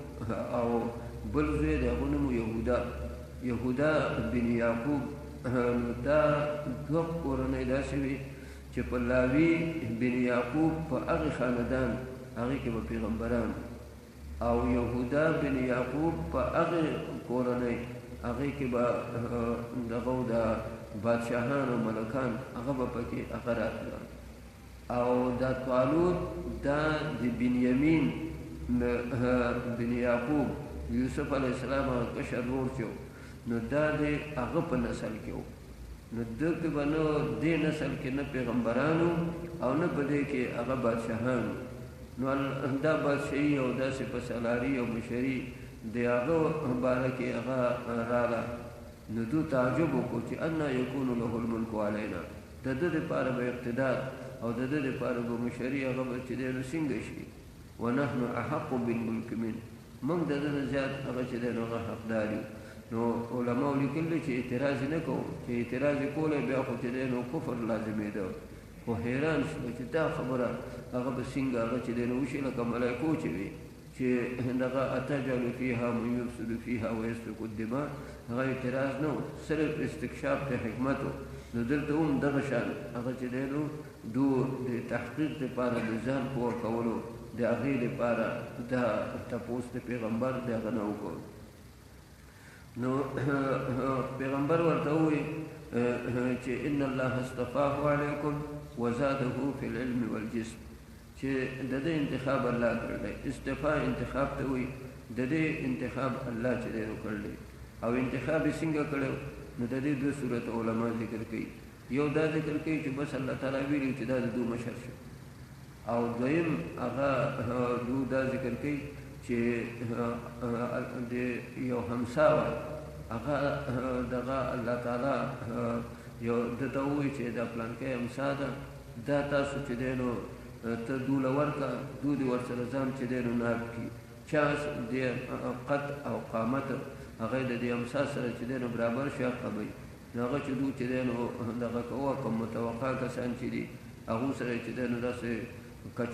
او بل زوی د هغو نوم و یهودا بن یعقوب نو دا دوه کورنۍ داسې وي چې په لاوي بن یعقوب په هغې خاندان هغې کې به پیغمبران او یهودا بن یعقوب په هغې کورنۍ هغې کې به دغه د بادشاهان او ملکان هغه به پکې هغه راتله او دا طالوت دا د بنیامین بن یعقوب یوسف علیه السلام هغه کشر ورور چې نو دا د هغه په نسل کې و نو ده کې به نه دې نسل کې نه پیغمبرانو او نه په دې کې هغه بادشاهانو نو دا بادشاهي او دا سپهسالاري او مشري د هغه باره کې هغه راغله نو دو تعجب وکړو چې انا یکون له الملک علینا د ده دپاره به اقتدار او د ده دپاره به مشري هغه به چې دی نو څنګه شي ونحن احق بالملک من موږ د دې زیات هغه چې دی نو هغه حقدار یو. نو علماء لیکلي چې اعتراض نه کوو، چې اعتراض کولی بیا خو چې دی نو کفر لازمېده. خو حیران شو چې دا خبره هغه به څنګه هغه چې دی نو وشي لکه ملایکو چې وي چې دغه اتجعل فیها من یفسد فیها ویسفک الدماء، هغه اعتراض نه و، صرف استکشاف د حکمت و. نو دلته هم دغه شان هغه چې دی نو دو د تحقیق دپاره د ځان پوه کولو د هغې دپاره دا تپوس د پیغمبر د هغه نه وکړو. نو پیغمبر ورته ووایي چې ان الله اصطفاه علیکم وزاده فی العلم والجسم، چې د دې انتخاب الله کړی. استفاء انتخاب ته وایي، د دې انتخاب الله چې دی نو کړی. او انتخاب یې څنګه کړی؟ نو د دې دوه صورت علما ذکر کوي. یو دا ذکر کوي چې بس الله تعالی ویلي چې دا د دو مشر شو، او دویم هغه دو دا ذکر کوي چې د یو همسا وه هغه دغه الله تعالی یو دته ووایي چې دا پلانکی همسا ده، دا تاسو چې دی نو ته دوله ورکړه، دو دې ورسره ځان چې دی نو ناب کړي. چا د قد او قامت هغه د دې همسا سره چې دی نو برابر شي حقه به وي. نو هغه چې دو چې دی نو دغه کوه کوم متوقع کسان چې دي هغو سره چې دی نو داسې کچ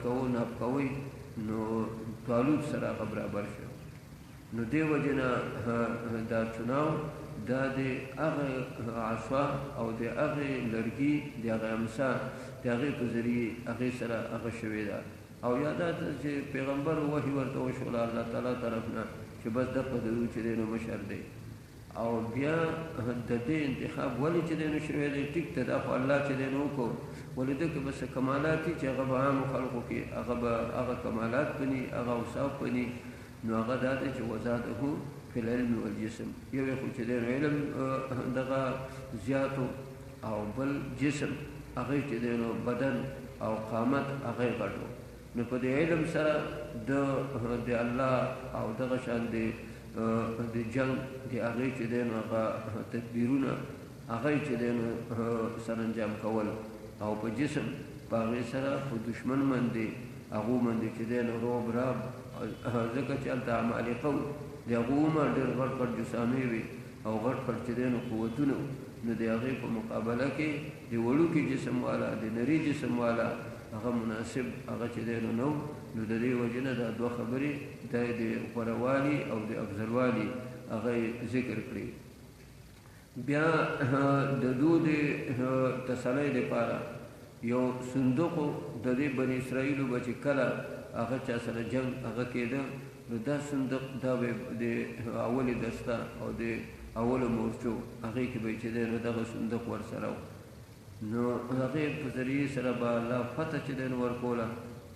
کوو ناب کوئ، نو طالوت سره هغه برابر شو. نو دې وجې نه دا چناو دا د هغه عصا او د هغې لرګي د هغې همسا د هغې په ذریعې هغې سره هغه شوې ده. او یادا ته چې پیغمبر وحي ورته وشوله الله تعالی طرف نه چې بس دغه د دوی چې دی نو مشر دی. او بیا د دې انتخاب ولې چې دی نو شوی دی، ټیک ته دا خو الله چې دی نو وکړو، ولې ده کې بس کمالات دي چې هغه به عامو خلقو کې هغه به هغه کمالات بني، هغه اوصاف بني. نو هغه دا دی چې وزاده فی العلم والجسم، یو یې خو چې دی نو علم دغه زیاتو، او بل جسم هغې چې دی نو بدن او قامت هغې غټو. نو په دې علم سره د الله او دغه شان د جنگ د هغې چې دی نو هغه تدبیرونه هغې چې دی نو سرانجام کول، او په جسم په هغې سره په دشمن باندې هغو باندې چې دی نو روب راب، ځکه چې هلته عمالقه وو، د هغو عمر ډېر غټ غټ جسامې وي او غټ غټ چې دی نو قوتونه وو. نو د هغې په مقابله کې د وړوکي جسم والا د نري جسم والا هغه مناسب هغه چې دی نو نو د دې وجې نه دا دوه خبرې دا د غوروالي او د افضلوالي هغه ذکر کړي. بیا د دو د تسلی دپاره یو صندوق د دې بني اسرائیلو به چې کله هغه چا سره جنګ هغه کېده، نو دا صندوق دا به د اولې دسته او د اولو مورچو هغې کې به چې دی نو دغه صندوق ورسره و. نو هغې په ذریعې سره به الله فتح چې دی نو ورکوله.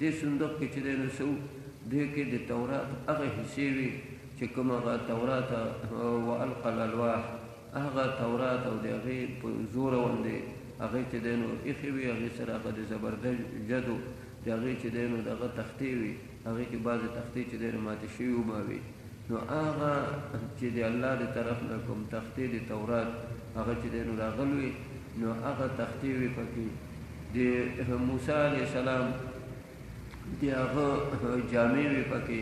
دې صندوق کې چې دی نو څه و، دې کې د تورات هغه حصې وي چې کوم هغه تورات والقى الالواح، هغه تورات او د هغې په زوره باندې هغې چې دی نو ایښې وي، هغې سره هغه د زبرجدو د هغې چې دی نو دغه تختې وي، هغې کې بعضې تختې چې دی نو ماتې شوي وبه وي. نو هغه چې د الله د طرف نه کوم تختې د تورات هغه چې دی نو راغلی وي، نو هغه تختې وي پکې د موسی علیه السلام د هغه جامې وي پکې،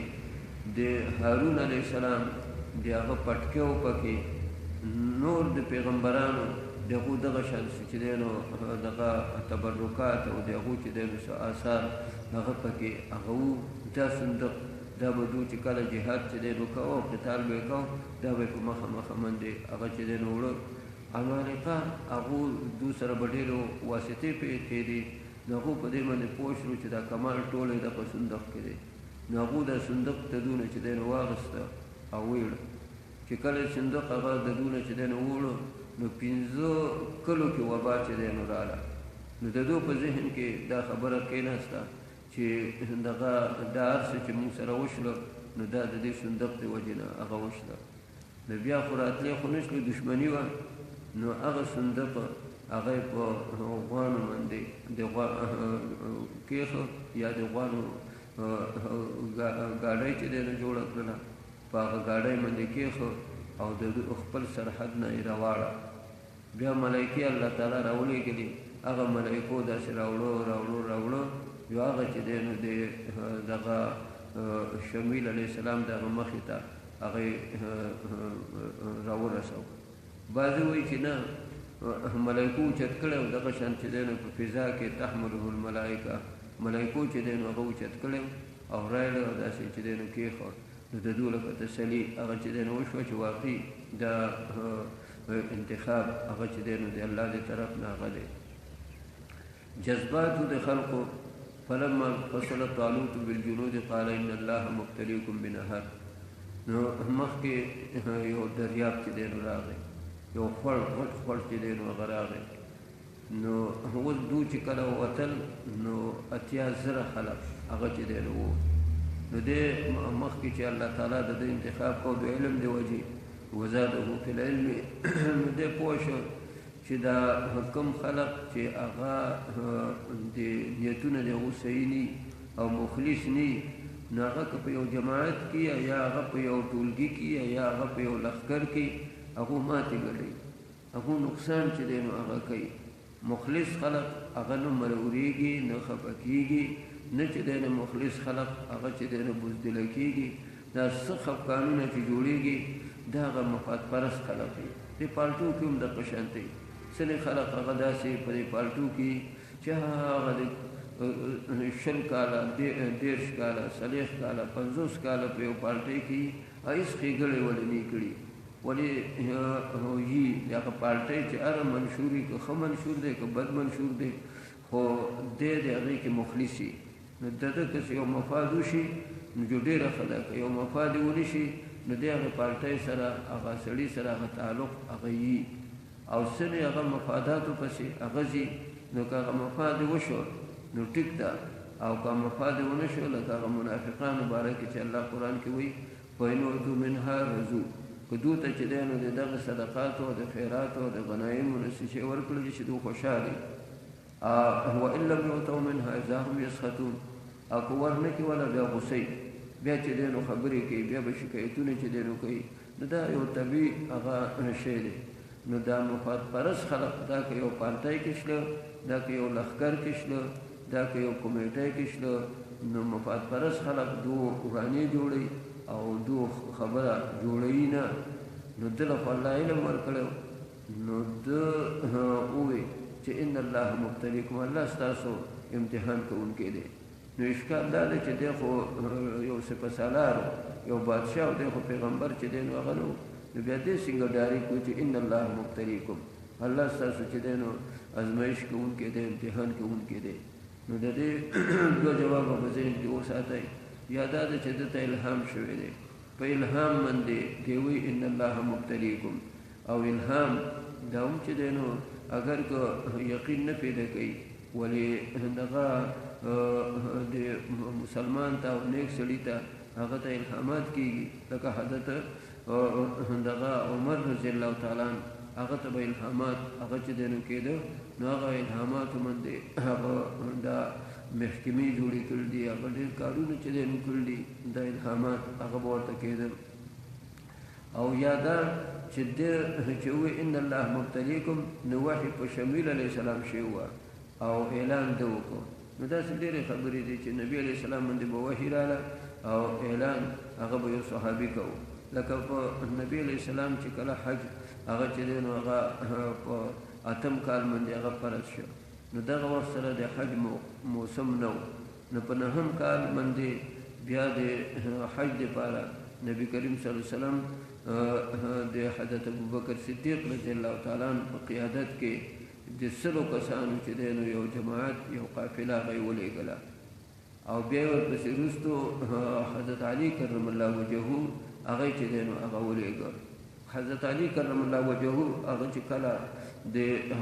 د هارون علیه السلام د هغه پټکې و پکې، نور د پیغمبرانو د هغو دغه شان چې دی نو دغه تبرکات او د هغو چې دی نو آثار هغه پکې هغه وو. دا صندوق دا به دو چې کله جهاد چې دی نو کوو او قتال به یې کوو، دا به یې په مخه باندې هغه چې دی نو وړه. عمالقه هغو دو سره به ډېرو واسطې پرې کېدې، نو هغو په دې باندې پوه شو چې دا کمال ټول یې د په صندوق کې دی. نو هغو دا صندوق د دونه چې دی نو واخېسته او ویړه. چې کله صندوق هغه د دونه چې دی نو ووړه، نو 5 کلو کې وبا چې دی نو راله. نو د دو په ذهن کې دا خبره کېناسته چې دغه دا هر څه چې موږ سره وشله، نو دا د دې صندوق د وجې نه هغه وشله. نو بیا خو راتلې خو نه شلو، دښمني وه. نو هغه صندوق هغه یې په غوانو باندې د کېښه، یا د غوانو ګاډۍ چې دی نو جوړه کړله، په هغه ګاډۍ باندې کېښه او د خپل سرحد نه یې راواړه. بیا ملایکې الله تعالی راولېږلي، هغه ملایکو داسې راوړو یو هغه چې دی نو د دغه شمیل علیه السلام دغه مخې ته هغه راورسو. بعضې وایي چې نه ملایکو اوچت کړی او دغه شان چې دی نو په فضا کې تحمله الملایکه ملایکو چې دی نو هغه اوچت کړی او رایله او داسې چې دی نو کېښود. نو د دوی لپاره تسلي هغه چې دی نو وشوه چې واقعي دا انتخاب هغه چې دی نو د الله د طرف نه هغه دی. جذباتو د خلقو فلما فصل طالوت بالجنود قال ان الله مبتليكم بنهر. نو مخکې یو دریاب چې دی نو راغی، یو غټ چې دی نو هغه راغی. نو اوس دوی چې کله وتل نو 80,000 خلک هغه چې دی نو وو. نو دې مخکې چې الله تعالی د انتخاب کو د علم د وجې وزاده فی العلم نو دې پوه شو چې دا کوم خلق چې هغه د نیتونه د هغو صحیح ني او مخلص ني، نو هغه که په یو جماعت کې یا هغه په یو ټولګي کې یا هغه په یو لښکر کې هغو ماتې ګټي، هغو نقصان چې دی نو هغه کوي. مخلص خلق هغه نه مرورېږي نه خفه کېږي، نه چې دی نه مخلص خلق هغه چې دی نه بزدله کېږي. دا څه خفګانونه چې جوړېږي دا هغه مفاد پرست خلق دي. دې پالټو کې هم دغه شان دی. ځینې خلق هغه داسې په دې پالټو کې چې هغه د 20 کاله 30 کاله 40 کاله 50 کاله په یو پالټۍ کې هېڅ ښېګړې ولې نه کړي، ولې یي هغه پالټۍ چې هر منشوري که ښه منشور دی که بد منشور دی خو دی د هغې کې مخلص وي. نو د ده که یو مفاد وشي نو جو ډېره ښه ده، که یو مفاد یې ونه شي نو دی هغې پالټۍ سره هغه سړي سره هغه تعلق هغه یي. او ځینې هغه مفاداتو پسې هغه ځي. نو که هغه مفاد یې وشو نو ټیک ده، او که مفاد یې ونه شو لکه هغه منافقانو باره کې چې الله قرآن کې وایي وإن أوتوا منها رضوا، که دوی ته چې دی نو د دغه صدقاتو او د خیراتو او د غنایمو نه څه شی ورکړل چې دوی خوشحالي. وإن لم يؤتوا منها إذا هم يسخطون، او که ورنه کړي ولا بیا غوسې بیا چې دی نو خبرې کوي، بیا به شکایتونه چې دی نو کوي. نو دا یو طبیعي هغه شی دی. نو دا مفاد پرست خلق دا که یو پارټۍ کې شله، دا که یو لښکر کې شله، دا که یو کمیټۍ کې شله، نو مفاد پرست خلق دو ورانې جوړوي او دو خبره جوړوي نه. نو ده له خو الله علم ورکړی، نو ده ووایي چې ان الله مبتلیکم، الله ستاسو امتحان کوونکی دی. نو اشکال دا دی چې دی خو یو سپه سالار یو بادشاه دی خو پیغمبر چې دی نو هغه نو بیا دې څنګه ډارې کوي چې ان الله مبتلیکم، الله ستاسو چې دی نو ازمایش کوونکی دی، امتحان کوونکی دی. نو د دې دوه جوابه په ذهن کې وساتئ. یا دا ده چې ده ته الهام شوی دی، په الهام باندې دی وایي ان الله مبتلیکم. او الهام دا هم چې دی نو اگر که یقین نه پیدا کوي، ولې دغه د مسلمان ته او نیک سړي ته هغه ته الهامات کېږي. لکه حضرت دغه عمر رضی الله تعالی عنه هغه ته به الهامات هغه چې دی نو کېده، نو هغه الهاماتو باندې هغه دا محکمې جوړې کړي دي، هغه ډېر کارونه چې دی نو کړي دي، دا الهامات هغه به ورته کېدل. او یا دا چې ده چې ووایي ان الله مبتلیکم، نو وحي په شمیل علیه السلام شوی وه او اعلان ده وکړو. نو داسې ډېرې خبرې دي چې نبي علیه السلام باندې به وحي راله او اعلان هغه به یو صحابي کوو. لکه په نبي علیه السلام چې کله حج هغه چې دی نو هغه په 8م کال باندې هغه فرض شو، نو دغه وخت سره د حج موسم نه و. نو په 9م کال باندې بیا د حج دپاره نبي کریم صلی الله علیه وسلم د حضرت ابوبکر صدیق رضی الله تعالی عنه په قیادت کې د 100 کسانو چې دی نو یو جماعت یو قافله هغه یې ولېږله. او بیا یې ورپسې وروستو حضرت علي کرم الله وجهه هغه چې دی نو هغه ولېږه. حضرت علي کرم الله وجهه هغه چې کله د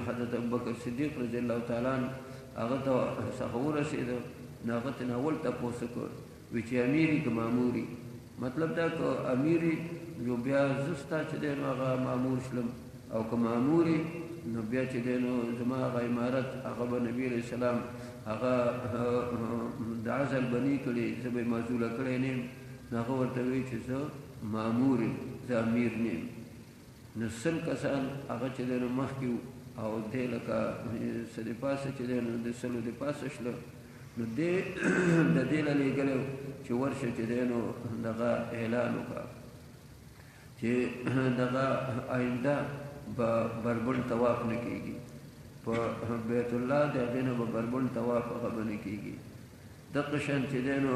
حضرت ابوبکر صدیق رضی الله تعالی عنه هغه ته څخه ورسېده، نو هغه ترې اول تپوس وکړ، وایي چې امیر که ماموري، مطلب دا که امیر یو بیا زه ستا چې دی نو هغه مامور شلم، او که ماموري نو بیا چې دی نو زما هغه امارت هغه به نبي علیه السلام هغه د عزل به نه کړي، زه به یې معزوله کړی نه یم. نو هغه ورته وایي چې زه مامور یم، زه امیر نه یم. نو 100 کسان هغه چې دی نو مخکې او دی لکه څه د پاسه چې دی نو د 100 د پاسه شله. نو دې د دې له لېږلی چې ورشه چې دی نو دغه اعلان وکړه چې دغه آینده به بربند طواف نه کېږي په بیت الله د هغې نه به بربند طواف هغه به نه کېږي دغه شان چې دی نو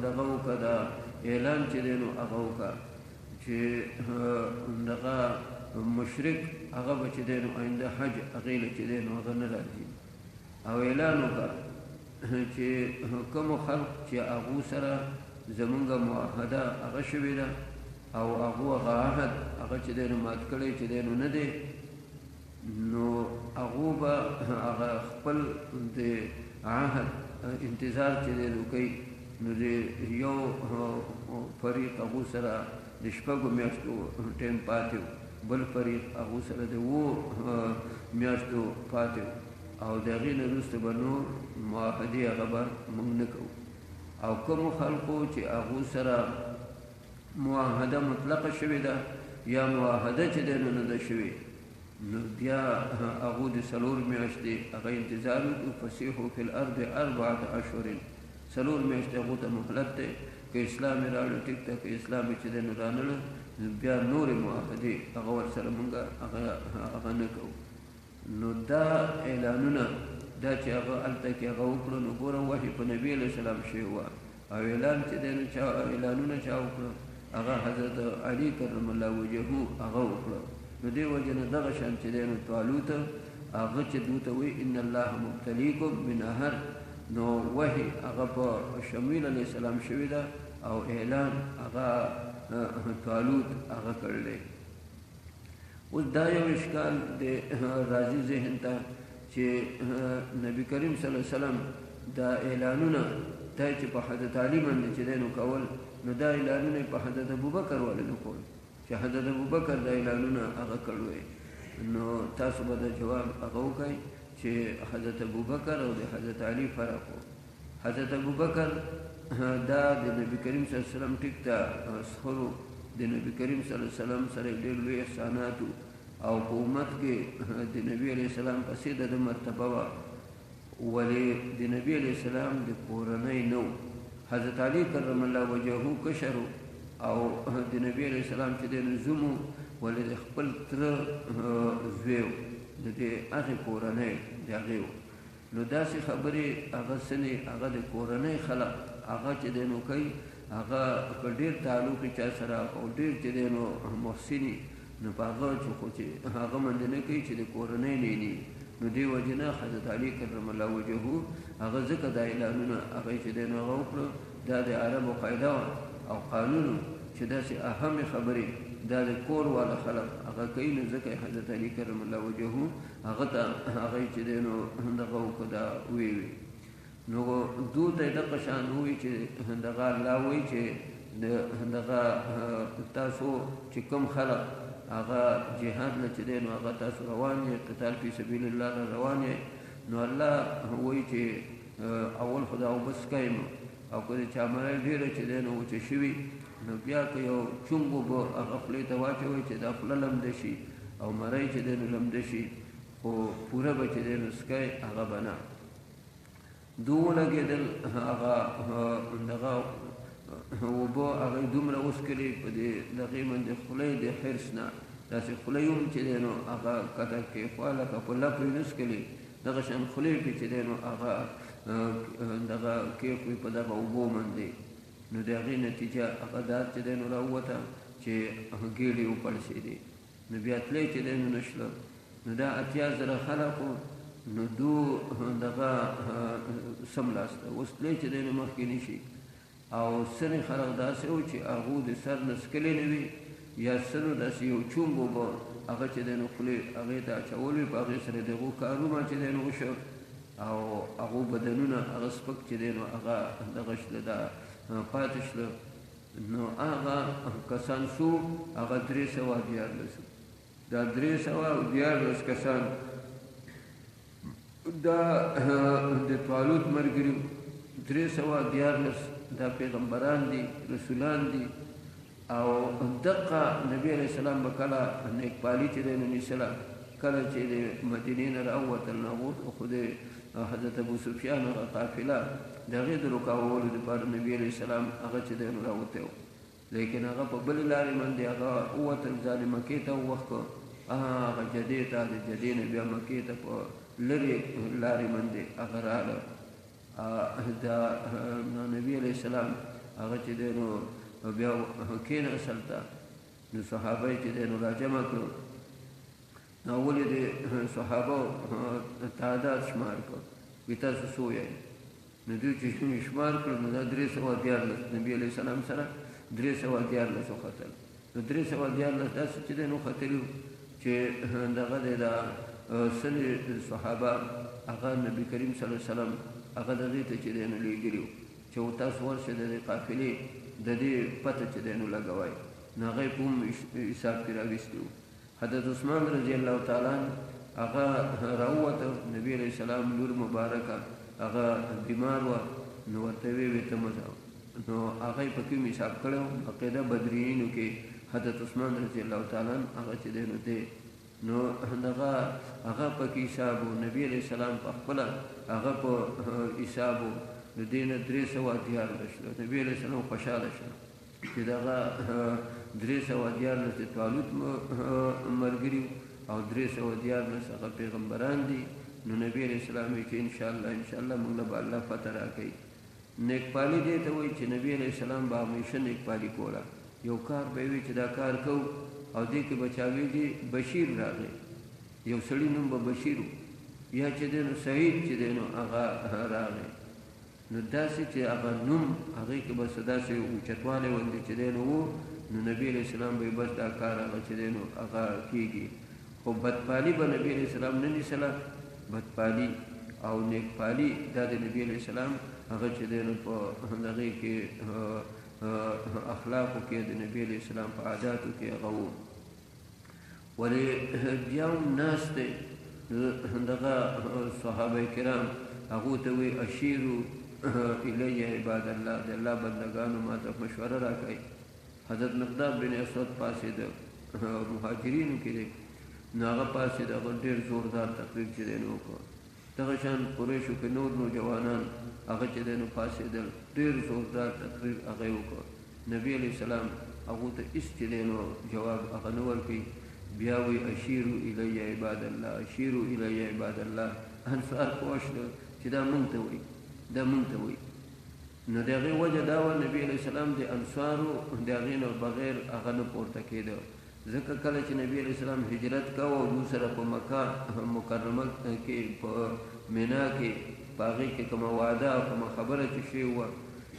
دغه وکړه دا اعلان چې دی نو هغه وکړه چې دغه مشرک هغه به چې دی نو آینده حج هغې له چې دی نو هغه نه راځي او اعلان وکړه چې کوم خلق چې هغو سره زمونږ معاهده هغه شوې ده او هغو هغه عهد هغه چې دی نو مات کړی چې دی نو نه دی نو هغو به هغه خپل د عهد انتظار چې دی نو کوي نو د یو فریق هغو سره د شپږو میاشتو ټیم پاتې و بل فریق هغو سره د 7 میاشتو پاتې و او د هغې نه وروسته به نور معاهدې هغه به موږ نه کوو او کومو خلکو چې هغو سره معاهده مطلقه شوې ده یا معاهده چې دی نو نه ده شوې نو بیا هغو د 4 میاشتې هغه انتظار وکړو فسیحو فی الارض 4 اشهر 4 میاشتې هغو ته مهلت دی که اسلام یې راوړه ټیک ده که اسلام یې چې دی نو رانړه بیا نورې معاهدې هغه ورسره موږ هغه نه کوو نو دا اعلانونه دا چې هغه هلته کې هغه وکړو نو ګوره وحي په نبي علیه السلام شوی وه او اعلان چې دی نو اعلانونه چا وکړو هغه حضرت علي کرم الله وجهه هغه وکړو نو دې وجه نه دغه شان چې دی نو طالوت هغه چې دوی ته وایي ان الله مبتلیکم بنهر نو وحي هغه په شمویل علیه السلام شوی ده او اعلان هغه طالوت هغه کړی اوس دا یو اشکال د راځي ذهن ته چې نبی کریم صلی الله علیه وسلم دا اعلانونه دا چې په حضرت علي باندې چې دی نو کول نو دا اعلانونه په حضرت ابوبکر ولې نه کول چې حضرت ابوبکر دا اعلانونه هغه کړی نو تاسو به دا جواب هغه وکړئ چې حضرت ابوبکر او د حضرت علي فرق و حضرت ابوبکر دا د نبی کریم صلی الله علیه وسلم ټیک ته سخرو د نبی کریم صلی الله علیه وسلم سره ډېر لوی احساناتو او په امت کې د نبی علیه السلام پسې د مرتبه وه ولې د نبی علیه السلام د کورنۍ نه حضرت علي کرم الله وجهه کشر او د نبی علیه السلام چې دی نو زوم ولې د خپل تره زوی و د دې هغې کورنۍ د هغې و نو داسې خبرې هغه سنې هغه د کورنۍ خلق هغه چې دی نو کوي هغه که ډېر تعلق چا سره او ډېر چې دی نو محسني نو په هغه چې هغه باندې نه کوي چې د کورنۍ نه وي نو دې وجې نه حضرت علي کرم الله وجهه هغه ځکه دا اعلانونه هغه چې دی نو هغه وکړو دا د عربو قاعده وه او قانون چې داسې اهمې خبرې دا د کور والا خلق هغه کوي نو ځکه حضرت علي کرم الله وجهه هغه ته هغه چې دی نو دغه وکړه دا ویوي نو دو ته دغه شان وایي چې دغه الله وایي چې دغه تاسو چې کوم خلق هغه جهاد نه چې دی نو هغه تاسو روان یې قتال فی سبیل الله روان یې نو الله وایي چې اول خدا او بس کوي او که چا مړی ډېره چې دی نو وچه شوي نو بیا که یو چونګو به هغه خولې ته واچوئ چې دا خوله لمده شي او مری چې دی نو لمده شي خو پوره به چې دی نو سکی هغه به نه دو ولګېدل هغه دغه اوبه هغې دومره وڅکلې په دې دغې باندې خولۍ د حرص نه داسې خولۍ هم چې دی نو هغه کته کېخوا لکه په لپو یې نه څکلې دغه شان خولۍ پې چې دی نو هغه دغه کېښوي په دغه اوبو باندې نو د هغې نتیجه هغه دا چې دی نو راووته چې ګېډې وپړسېدې نو بیا تلی چې دی نو نه شله نو دا 80,000 خلقو نو دو دغه سملاسته اوس تلی چې دی نو مخکې نه شي او سنې خلق داسې و چې هغو د سر نه څکلې نه وي یا سنو داسې یو چونګ به هغه چې دی نو خولې هغې ته اچول وي په هغې سره د هغو کارونه چې دی نو وشو او هغو بدنونه هغه سپک چې دی نو هغه دغه شله دا پاتې شله نو هغه کسان څو هغه 314 دا 314 کسان دا د طالوت ملګري 314 دا پیغمبران دي رسولان دي او دقه نبی علیہ السلام به کله نیکپالي چې دی نو نیسله کله چې د مدینې نه راووتل نو خو د حضرت ابو سفیان قافله د هغې د رکاوولو دپاره نبي علیه السلام هغه چې دی نو راوتی و لیکن هغه په بلې لارې باندې هغه ووتل ځان یې مکې ته ووښت هغه جدې ته د جدې نه بیا مکې ته په لرې لارې باندې هغه راغله دا نبي علیه السلام هغه چې دی نو بیا کېناستل ته نو صحابه یې چې دی نو راجمع کړو نو ولې د صحابو تعداد شمار کړ وایي تاسو څو یئ نو دوی چې شمار کړو نو دا 314 نبي علیه السلام سره 314 وختل نو 314 داسې چې دی نو ختلي چې دغه دی دا سلې صحابه هغه نبي کریم صلی الله علیه وسلم هغه دغې ته چې دی نو لېږلي چې تاسو ورشئ د دې قافلې د دې پته چې دی نو لګوئ نو هغه یې په هم حساب کې راویستي وو حضرت عثمان رضی الله تعالی هغه راووته نبی علیه السلام لور مبارکه هغه بیمار وه نو ورته ویې ته مه ځه نو هغه یې پکې حساب کړی و عقیده بدرینو کې حضرت عثمان رضی الله تعالی هغه چې دی نو دی نو هغه پکې حساب و نبی علیه السلام په خپله هغه په حساب و د دې نه 314 شو نبی علیه السلام خوشحاله شو چې دغه 314 د طالوت ملګري او 314 هغه پیغمبران دي نو نبی علیه السلام یې چې انشاءالله موږ له به الله فتح راکوي نیکپالي دې ته وایي چې نبی علیه السلام به همیشه نیکپالي کوله یو کار به وي چې دا کار کوو او دې کې به چا ویلي بشیر راغی یو سړي نوم به بشیر و یا چې دی نو سعید چې دی نو هغه راغی نو داسې چې هغه نوم هغې کې بس داسې اوچتوالی غوندې چې دی نو و نو نبي علیه السلام به بس دا کار هغه چې دی نو هغه کېږي خو بدپالي به نبي علیه السلام نه نیسله بدپالي او نیکپالي دا د نبي علیه السلام هغه چې دی نو په هغې کې اخلاقو کې د نبی علیه السلام په عاداتو کې هغه و ولې بیا هم ناست دی دغه صحابه کرام هغو ته وایي اشیرو الی عباد الله د الله بندګانو ما ته مشوره راکوئ حضرت مقداد بن اسود پاسېده مهاجرینو کې دی نو هغه پاسېده هغه ډېر زوردار تقریر چې دی نو وکړ دغه شان قریشو کې نور نوجوانان هغه چې دی نو پاسېدل ډېر زوردار تقریر هغه یې وکړ نبي علیه السلام هغو ته هېڅ چې دی نو جواب هغه نه ورکوي بیا وایي اشیرو الی عباد الله اشیرو الی عباد الله انصار پوه شول چې دا مونږ ته وایي دا مونږ ته وایي نو د هغې وجه دا وه نبي علیه السلام د انصارو د هغې نه بغیر هغه نه پورته کېده ځکه کله چې نبی علیه السلام هجرت کوه او دوی سره په مکه مکرمه کې په مینا کې په هغې کې کومه وعده او کومه خبره چې شوې وه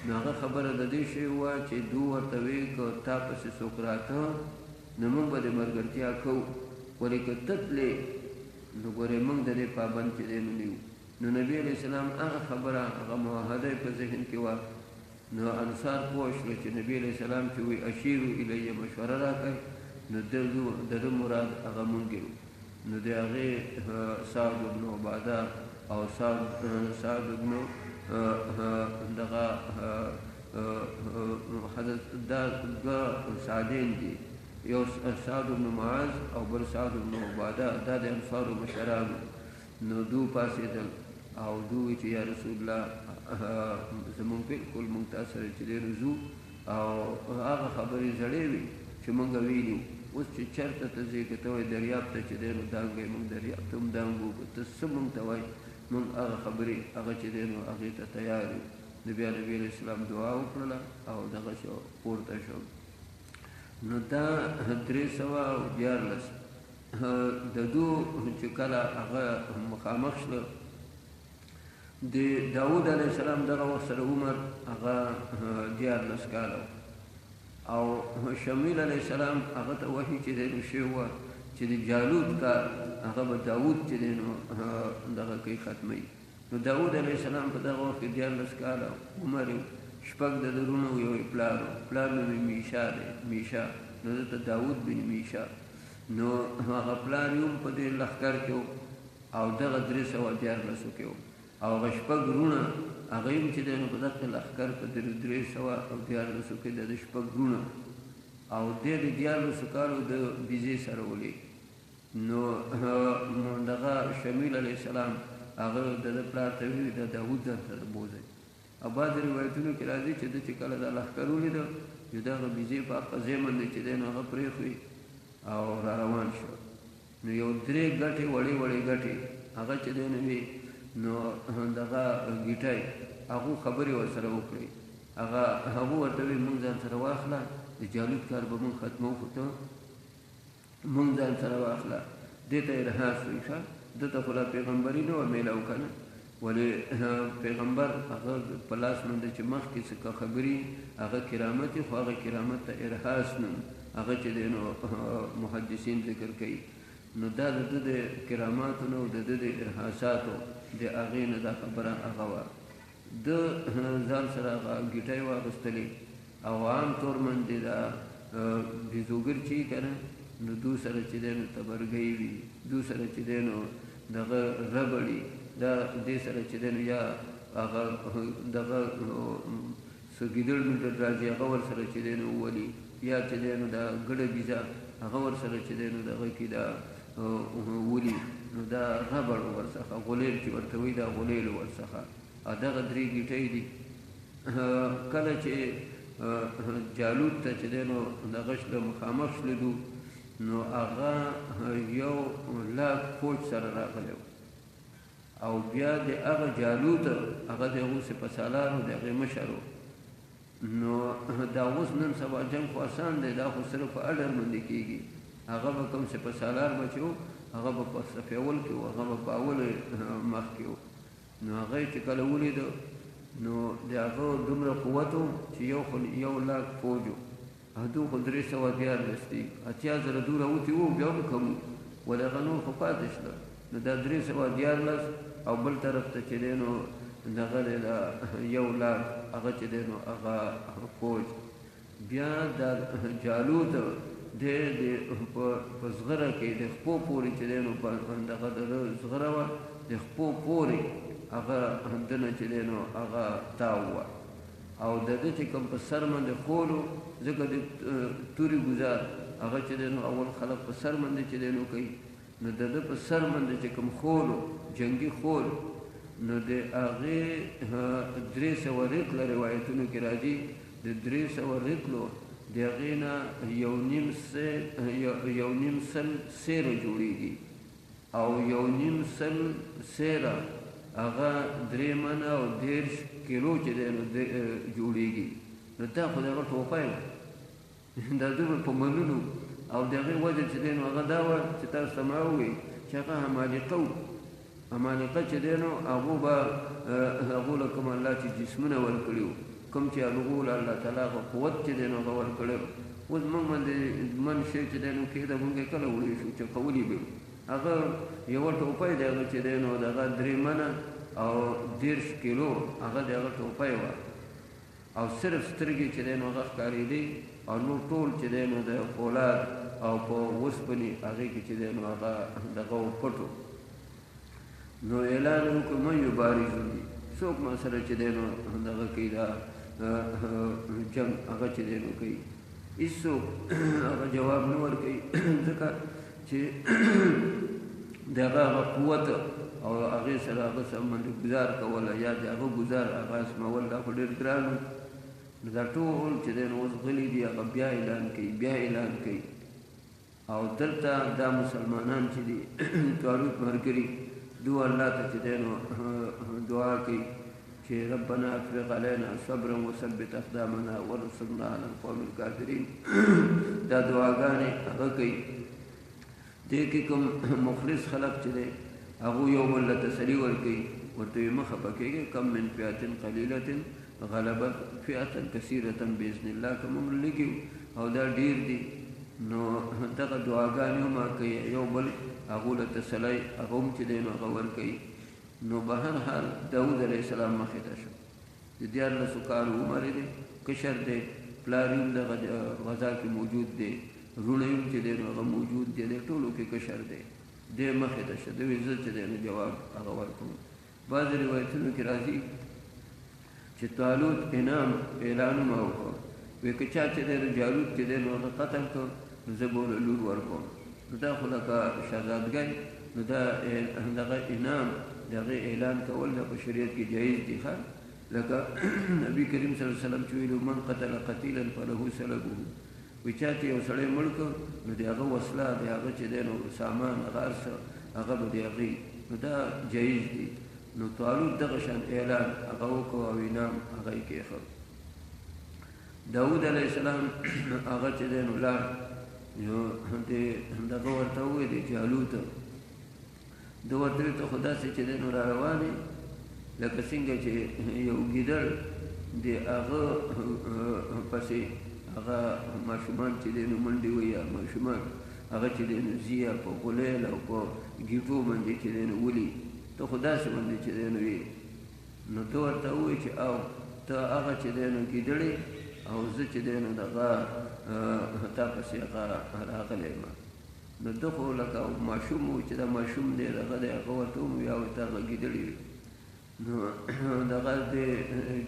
نو هغه خبره د دې شوې وه چې دوی ورته ویل که تا پسې څوک راته نو موږ به د ملګرتیا کوو ولې که ته تلې نو ګورې موږ د دې پابند چې دی نو نه یو نو نبی علیه السلام هغه خبره هغه معاهده یې په ذهن کې وه نو انصار پوه شول چې نبی علیه السلام چې وایي اشیرو الیه مشوره راکړئ نو د ده مراد هغه مونږ یو نو د هغې سعد بن عباده او سعد بن دغه حضرت دا دوه سعدین دي یو سعد بن معاذ او بل سعد بن عباده دا د انصارو مشرانو نو دو پاسېدل او دوی چې یا رسول الله زمونږ بالکل مونږ تا سره چې دی ځو او هغه خبرې زړې وي چې مونږ ویلي اوس چې چېرته ته ځې که ته وایې دریاب ته چې دی نو دانګی مونږ دریاب ته هم دانګو که ته څه مونږ ته وایې مونږ هغه خبرې هغه چې دی نو هغې ته تیار یو نو بیا نبي علیه السلام دعا وکړله او دغه شو پورته شو نو دا 314 د دو چې کله هغه مخامخ شله د داود علیه السلام دغه وخت سره عمر هغه 14 کاله او شمیل علیه السلام هغه ته وحي چې دی نو شوی وه چې د جالوت کار هغه به داود چې دی نو دغه کوي ختموي نو داود علیه السلام په دغه وخت کې 14 کاله عمر یې شپږ د لرونو یو یې پلار نوم یې میشا دی میشا نو دته داود بن میشا نو هغه پلار یې هم په دې لښکر کې و او دغه 314 کې و او هغه شپږ وروڼه هغه هم چې دی نو په دغه لښکر په 314 کې د شپږ وروڼه او دې د 14 کالو د بیزې سره ولې نو دغه شمیل علیه السلام هغه د پلار ته ویلي د داود ځان سره بوځئ او بعضې روایتونو کې راځي چې ده چې کله دا لښکر ولیده نو دغه بیزې په قضې باندې چې دی نو هغه پرېښوي او را روان شو نو یو 3 ګټې وړې وړې ګټې هغه چې دی نو وي نو دغه ګیټی هغو خبرې ورسره وکړئ هغه ورته وي مونږ ځان سره واخله د جالوت کار به مونږ ختمو خو ته مونږ ځان سره واخله دې ته یې رها شوي ښه ده ته خو لا پیغمبري نه وه میلاو که نه ولې پیغمبر هغه په لاس باندې چې مخکې څه خبرې هغه کرامت خو هغه کرامت ته ارهاس نوم هغه چې دی نو محدثین ذکر کوي نو دا د ده د کراماتو نه او د ده د ارهاساتو د هغې نه دا خبره هغه وه ده ځان سره هغه ګیټۍ واخیستلې او عام طور باندې دا بیزوګر چې که نه نو دو سره چې دی نو تبرګۍ وي دو سره چې دی نو دغه ربړي دا دې سره چې دی نو یا هغه دغه څه ګیدړ میډړ راځي هغه ورسره چې دی نو وولي یا چې دی نو دا ګډه بیزه هغه ورسره چې دی نو دغه کې دا ولي نو دا ربړ ورڅخه غولیل چې ورته وایي دا غولیل ورڅخه دغه 3 ګیټۍ دي کله چې جالوت ته چې دی نو دغه شله مخامخ شلدو نو هغه 100,000 فوج سره راغلی او بیا د هغه جالوت هغه د هغو سپهسالار و د هغې مشر و نو دا اوس نن سبا جنګ خو اسان دی دا خو صرف په اډر باندې کېږي هغه به کوم سپهسالار به چې و هغه به په صف اول کې و هغه به په اول مخ کې و نو هغه چې کله ولیده نو د هغه دومره قوت و چې 100,000 فوج و هدو خو 314 دي 80,000 دوره وتي وو بیا هم کم ولې هغه نور خو پاتې شله نو دا 314 او بل طرف ته چې دی نو دغه دی دا 100,000 هغه چې دی نو هغه فوج بیا دا جالوت د په زغره کې د خپو پورې چې دی نو دغه د زغره وه د خپو پورې هغه دنه چې دی نو هغه تاو وه او د ده چې کوم په سر باندې خولو ځکه د توري ګزار هغه چې دی نو اول خلک په سر باندې چې دی نو کوي نو د ده په سر باندې چې کوم خولو جنګي خول نو د هغې 300 رطله روایتونو کې راځي د 300 رطلو د هغې نه 1.5 سل سیره جوړېږي او 1.5 سل سیره هغه 3 منه او 10 کیلو چې دی نو جوړېږي نو دا خو د هغه ټوپی دا دومره په منلو او د هغې وجه چې دی نو هغه دا وه چې تاسو ته ما ووایي چې هغه عمالقه و عمالقه چې دی نو هغو به هغو له کوم الله چې جسمونه ورکړي وو کوم چې هغو له الله تعالی هغه قوت چې دی نو هغه ورکړی و اوس موږ باندې من شی چې دی نو کېده موږ یې کله وړی شو چې قولي به هغه یوه ټوپی دی هغه چې دی نو د هغه 3 منه او 10 کیلو هغه د هغه ټوپی وه او صرف سترګې چې دی نو هغه ښکارېدی او نور ټول چې دی نو د فولاد او په اوسپنې هغې کې چې دی نو هغه دغه پټو نو اعلان وکړو من یبارزوني څوک ما سره چې دی نو دغه کوي دا جنګ هغه چې دی نو کوي هېڅوک هغه جواب نه ورکوي ځکه چې د هغه قوت او هغې سره هغه څه باندې ګزار کوله یا د هغه ګزار هغه اسمول دا خو ډېر ګران و نو دا ټول چې دی نو اوس غلي دي هغه بیا اعلان کوي بیا اعلان کوي او دلته دا مسلمانان چې دي طالوت ملګري دو الله ته چې دی نو دعا کوي چې ربنا افرغ علینا صبرا وثبت اقدامنا وانصرنا علی القوم الکافرین دا دعاګانې هغه کوي دې کې کوم مخلص خلق چې دی هغو یو بل له تسلي ورکوي ورته وي مه خفه کېږئ کم من فئة قلیلة غلبت فئة کثیرة باذن الله که موږ لږي او دا ډېر دي نو دغه دعاګانې هم کوي یو بل هغو له تسلی هغه هم چې دی نو هغه ورکوي نو به هر حال داود علیه السلام مخې ته شو د 14 کالو عمر دی کشر دی پلار یې هم دغه غذا کې موجود دی رونه یې هم چې دی نو هغه موجود دی د ټولو کې کشر دی دی مخې ته شه دوی زه چې دی نو جواب هغه ورکوم بعضې روایتونو کې راځي چې طالوت اعلانونه وکړو وایي که چا چې دی نو جالوت چې دی نو هغه قتل کړ نو زه به ورله لور ورکوم نو دا خو لکه شهزادګۍ نو دا دغه انعام دغه اعلان کول د شریعت کې جایز دي ښه لکه نبی کریم صلی الله علیه وسلم چې ویلو من قتل قتیلا فله سلبه وی چا چې یو سړی مړ کړ نو د هغه وسله د هغه چې دی نو سامان هغه هر څه هغه به د هغې نو دا جایز دي نو طالوت دغه شان اعلان هغه وکړو او انعام هغه یې کېښود داود علیه السلام هغه چې دی نو لاړ دغه ورته وویل جالوت ده ورته ویل ته خو داسې چې دی نو را روانې لکه څنګه چې یو ګیدړ د هغه پسې هغه ماشومان چې دی نو منډې وهي ماشومان هغه چې دی نو ځي په غولیل او په ګیټو باندې چې دی نو ولي ته خو داسې باندې چې دی نو وي نو ده ورته ووایي چې او ته هغه چې دی نو ګیدړې او زه چې دی نو دغه تا پسې هغه راغلی یم نو ده خو لکه ماشوم و چې دا ماشوم دی دغه دی هغه ورته وموي او ته هغه ګیدړې وي نو دغه د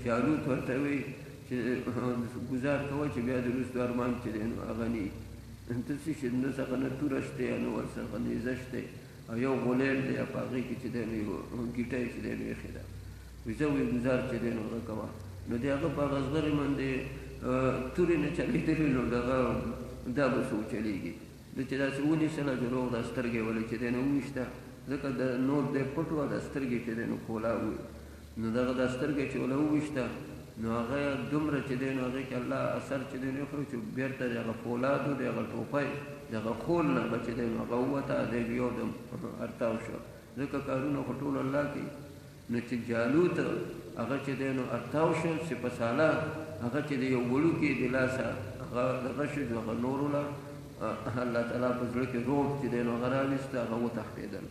جالوت ورته وایي چې ګزار کوه چې بیا د وروستو ارمان چې دی نو هغه نه ته څه شي نه څخه نه توره شته یا نه ورڅخه نیزه شته او یو غولیل دی په هغې کې چې دی نو یو ګیټه یې چې دی نو ایښې ده وایي زه وایي ګزار چې دی نو هغه کوه نو د هغه په هغه زغرې باندې تورې نه چلېدلې نو دغه دا به څه وچلېږي ده چې داسې ونیسله چې روغ دا سترګې ولې چې دی نو وویشته ځکه د نور دی پټ وه دا سترګې چې دی نو پولا وي نو دغه دا سترګې چې وله وویشته نو هغه دومره چې دی نو هغې کې الله اثر چې دی نو وکړو چې بېرته د هغه پولاد و د هغه ټوپی د هغه خول نه به چې دی نو هغه ووته دی یو دم ارتاو شو ځکه کارونه خو ټول الله کوي نو چې جالوت هغه چې دی نو ارتاو شو سپه سالار هغه چې د یو وړوکي د لاسه هغه دغه شو هغه نورو له الله تعالی په زړه کې روب چې دی نو هغه راویسته هغه وتښتېدل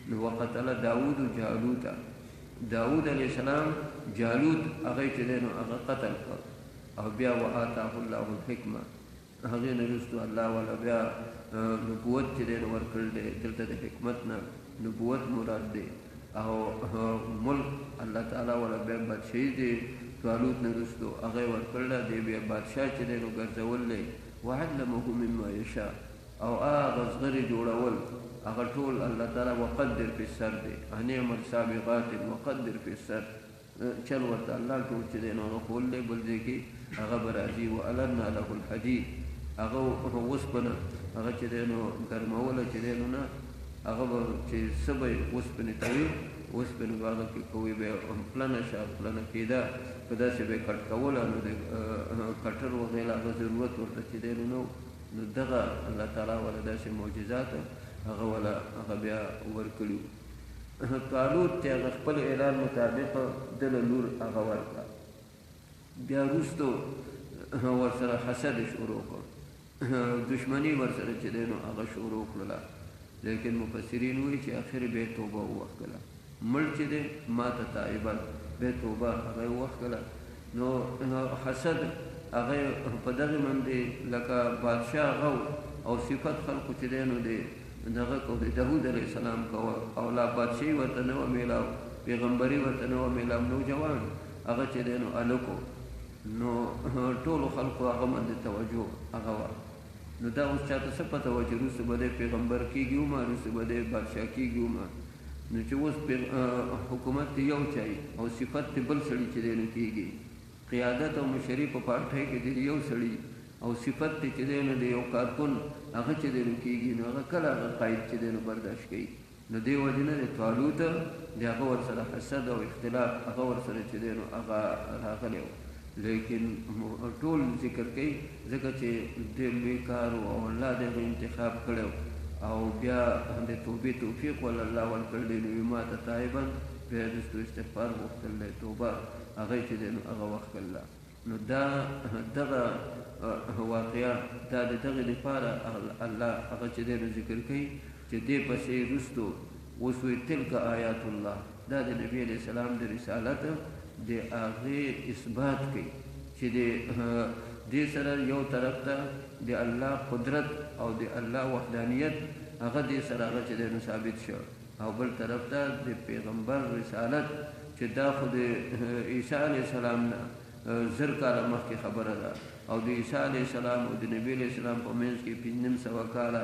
نو وقتل داود جالوته داود علیه السلام جالوت هغه چې دی نو هغه قتل کړ او بیا وآتاه الله الحکمه هغې نه وروستو الله والا بیا نبوت چې دی نو ورکړل دی دلته د حکمت نه نبوت مراد دی او ملک الله تعالی والا بیا بادشاهي دی طالوت نه وروستو هغه یې ورکړله دی بیا بادشاه چې دی نو ګرځول دی وعلمه مما یشاء او هغه زغرې جوړول هغه ټول الله تعالی وقدر فی السر دی انعم السابغات وقدر فی السر چل ورته الله ټول چې دی نو هغه ښوول دی بل ځای کې هغه به راځي والنا له الحدید هغه اوسپنه هغه چې دی نو ګرموله چې دی نو نه هغه به چې څه به یې اوسپنې ته وي اوسپنې به هغه کې کوي به یې پلنه شه پلنه کېده په داسې به یې کټ کوله نو د کټر وغیره هغه ضرورت ورته چې دی نو نو دغه الله تعالی والا داسې معجزات هغه والا هغه بیا ورکړي طالوت چې هغه خپل اعلان مطابق دله لور هغه ورکړه بیا وروستو ورسره حسد شروع کړ دشمني ورسره چې دی نو هغه شروع کړله لیکن مفسرین وایي چې آخر به توبه ووښکله مړ چې دی ماته تائبا به توبه هغه یې ووښکله نو حسد هغه په دغې باندې لکه بادشاه هغه او صفت خلقو چې دی نو دی دغه کو د داود علیه السلام کوه او لا بادشاهي ورته نه وه میلاو پیغمبري ورته نه وه میلاو نوجوان هغه چې دی نو هلکو نو ټولو خلقو هغه باندې توجه هغه وه نو دا اوس چاته څه پته وه چې وروسته به دی پیغمبر کېږي ومه وروسته به دی بادشاه کېږي ومه نو چې اوس حکومت دی یو چای او صفت دی بل سړي چې دی نو کېږي قیادت او مشري په پارټۍ کې دی یو سړي او صفت دی چې دی نو د یو کارکن هغه چې دی نو کېږي نو هغه کله هغه قاید چې دی نو برداشت کوي نو دې وجې نه د طالوت د هغه ورسره حسد او اختلاف هغه ورسره چې دی نو هغه راغلی و لیکن ټول ذکر کوي ځکه چې ډېر لوی کار او الله د هغه انتخاب کړی او بیا د توبې توفیق ول الله ورکړی دی نو ما ته تایبا بیا وروستو استغفار غوښتل دی توبه هغه چې دی نو هغه وښکله نو دا دغه واقعه دا د دغې لپاره الله هغه چې دی نو ذکر کوي چې دې پسې وروستو اوس وایي تلک آیات الله دا د نبي علیه السلام د رسالت د هغې اثبات کوي چې دې سره یو طرف ته د الله قدرت او د الله وحدانیت هغه دې سره هغه چې دی نو ثابت شو او بل طرف ته د پیغمبر رسالت چې دا خو د عیسی علیه السلام نه زر کاله مخکې خبره ده او د عیسی علیه السلام او د نبي علیه السلام په منځ کې 500 کاله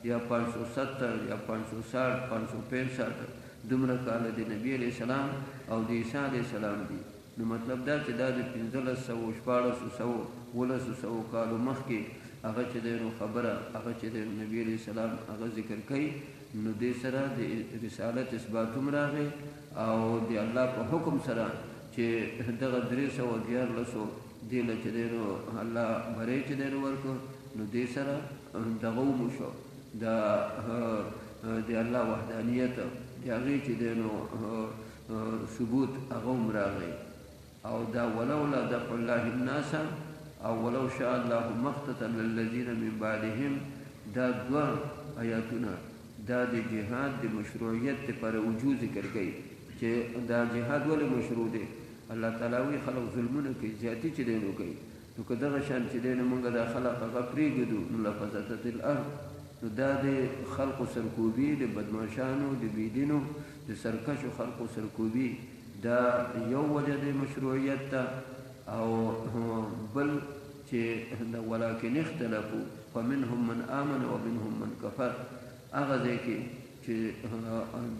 یا 570 یا 560 565 دومره کاله د نبی علیہ السلام او د عیسی علیہ السلام دي. نو مطلب دا چې دا د 1500 کالو مخکې هغه چې دی نو خبره هغه چې دی نبی علیہ السلام هغه ذکر کوي. نو دې سره د رسالت اثبات هم راغی او د الله په حکم سره چې دغه 314 دی له چې دی نو الله بری چې دی ورکو. نو دې سره دغه وشو د الله وحدانیت د هغې چې دی نو ثبوت هغه هم راغی. او دا ولولا دفع الله الناس او ولو شاء الله ما اقتتل الذين من بعدهم دا دوه آیاتونه دا د جهاد د مشروعیت پر وجود ذکر کوي چې دا جهاد ولې مشروع دی. الله تعالی وی خلق ظلمونه کوي زیاتی چې دینو کوي. نو که دغه شان چې دینو مونږ د خلق هغه پرېږدو نو لفظت الارض. نو دا د خلقو سرکوبي د بدماشانو د بيدینو د سرکشو خلقو سرکوبي دا یو وجه د مشروعیت ته. او بل چې ولکن اختلافو فمنهم من آمن ومنهم من کفر هغه ځای کې چې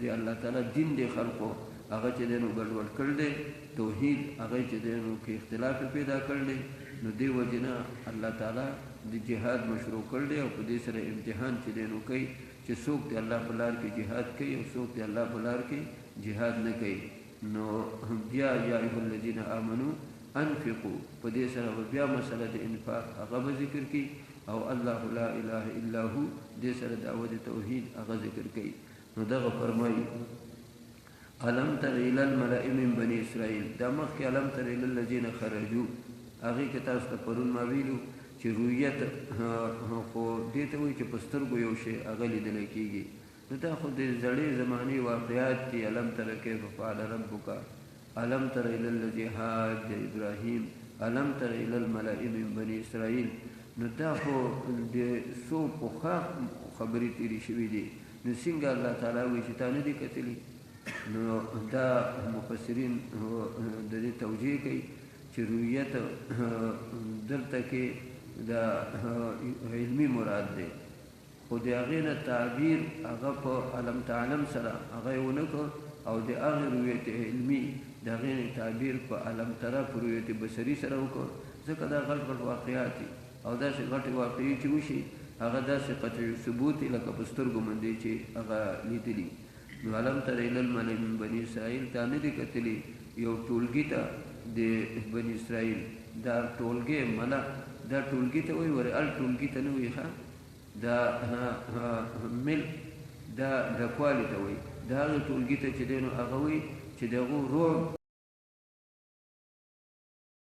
د الله تعالی دین د خلقو هغه چې دینو ګډوډ کړل دی توحید هغه چې دینو کې اختلاف پیدا کړل. نو دی وجنه الله تعالی د جهاد مشروع کړل او په دې سره امتحان چې دینو کوي چې څوک د الله په لار کې جهاد کوي او څوک د الله په لار کې جهاد نه کوي. نو بیا یا ایها الذین آمنو انفقوا په دې سره بیا مسله د انفاق هغه ذکر کی او الله لا اله الا هو دې سره دعوت توحید هغه ذکر کوي. نو دغه فرمایي الم تر الى الملأ من بني اسرائيل دا مخکې الم تر الى الذين خرجوا هغه کې تاسو ته پرون ما ویلو چې رؤیت خو دې ته وایي چې په سترګو یو شی هغه لیدل کېږي. نو دا خو د زړې زماني واقعات دي. الم تر کیف فعل ربک الم تر الى الذي حاج ابراهيم الم تر الى الملأ من بني اسرائيل. نو دا خو د سو په خبرې تیری شوې دي. نو څنګه الله تعالی وایي چې تا نه دي کتلي. نو دا مفسرین د دې توجیه کوي چې رؤیت دلته کې دا علمي مراد دی خو د هغې نه تعبیر هغه په علم تعلم سره هغه یې ونه کړ او د هغې رؤیت علمي د هغې نه تعبیر په علم تره په رؤیت بصري سره وکړ. ځکه دا غټ غټ واقعات دي او داسې غټې واقعي چې وشي هغه داسې قطعي ثبوت لکه په سترګو باندې چې هغه لیدلي. نو علم تر الى الملأ من بني اسرائيل تا نه دي کتلي یو ټولګي ته د بني اسرائیل دا ټولګي ملا دا ټولګي ته وایي ور ال ټولګي ته نه وایي ښه دا مل دا د کوالی ته وایي دا هغه ټولګي ته چې دی نو هغه وایي چې دغه روح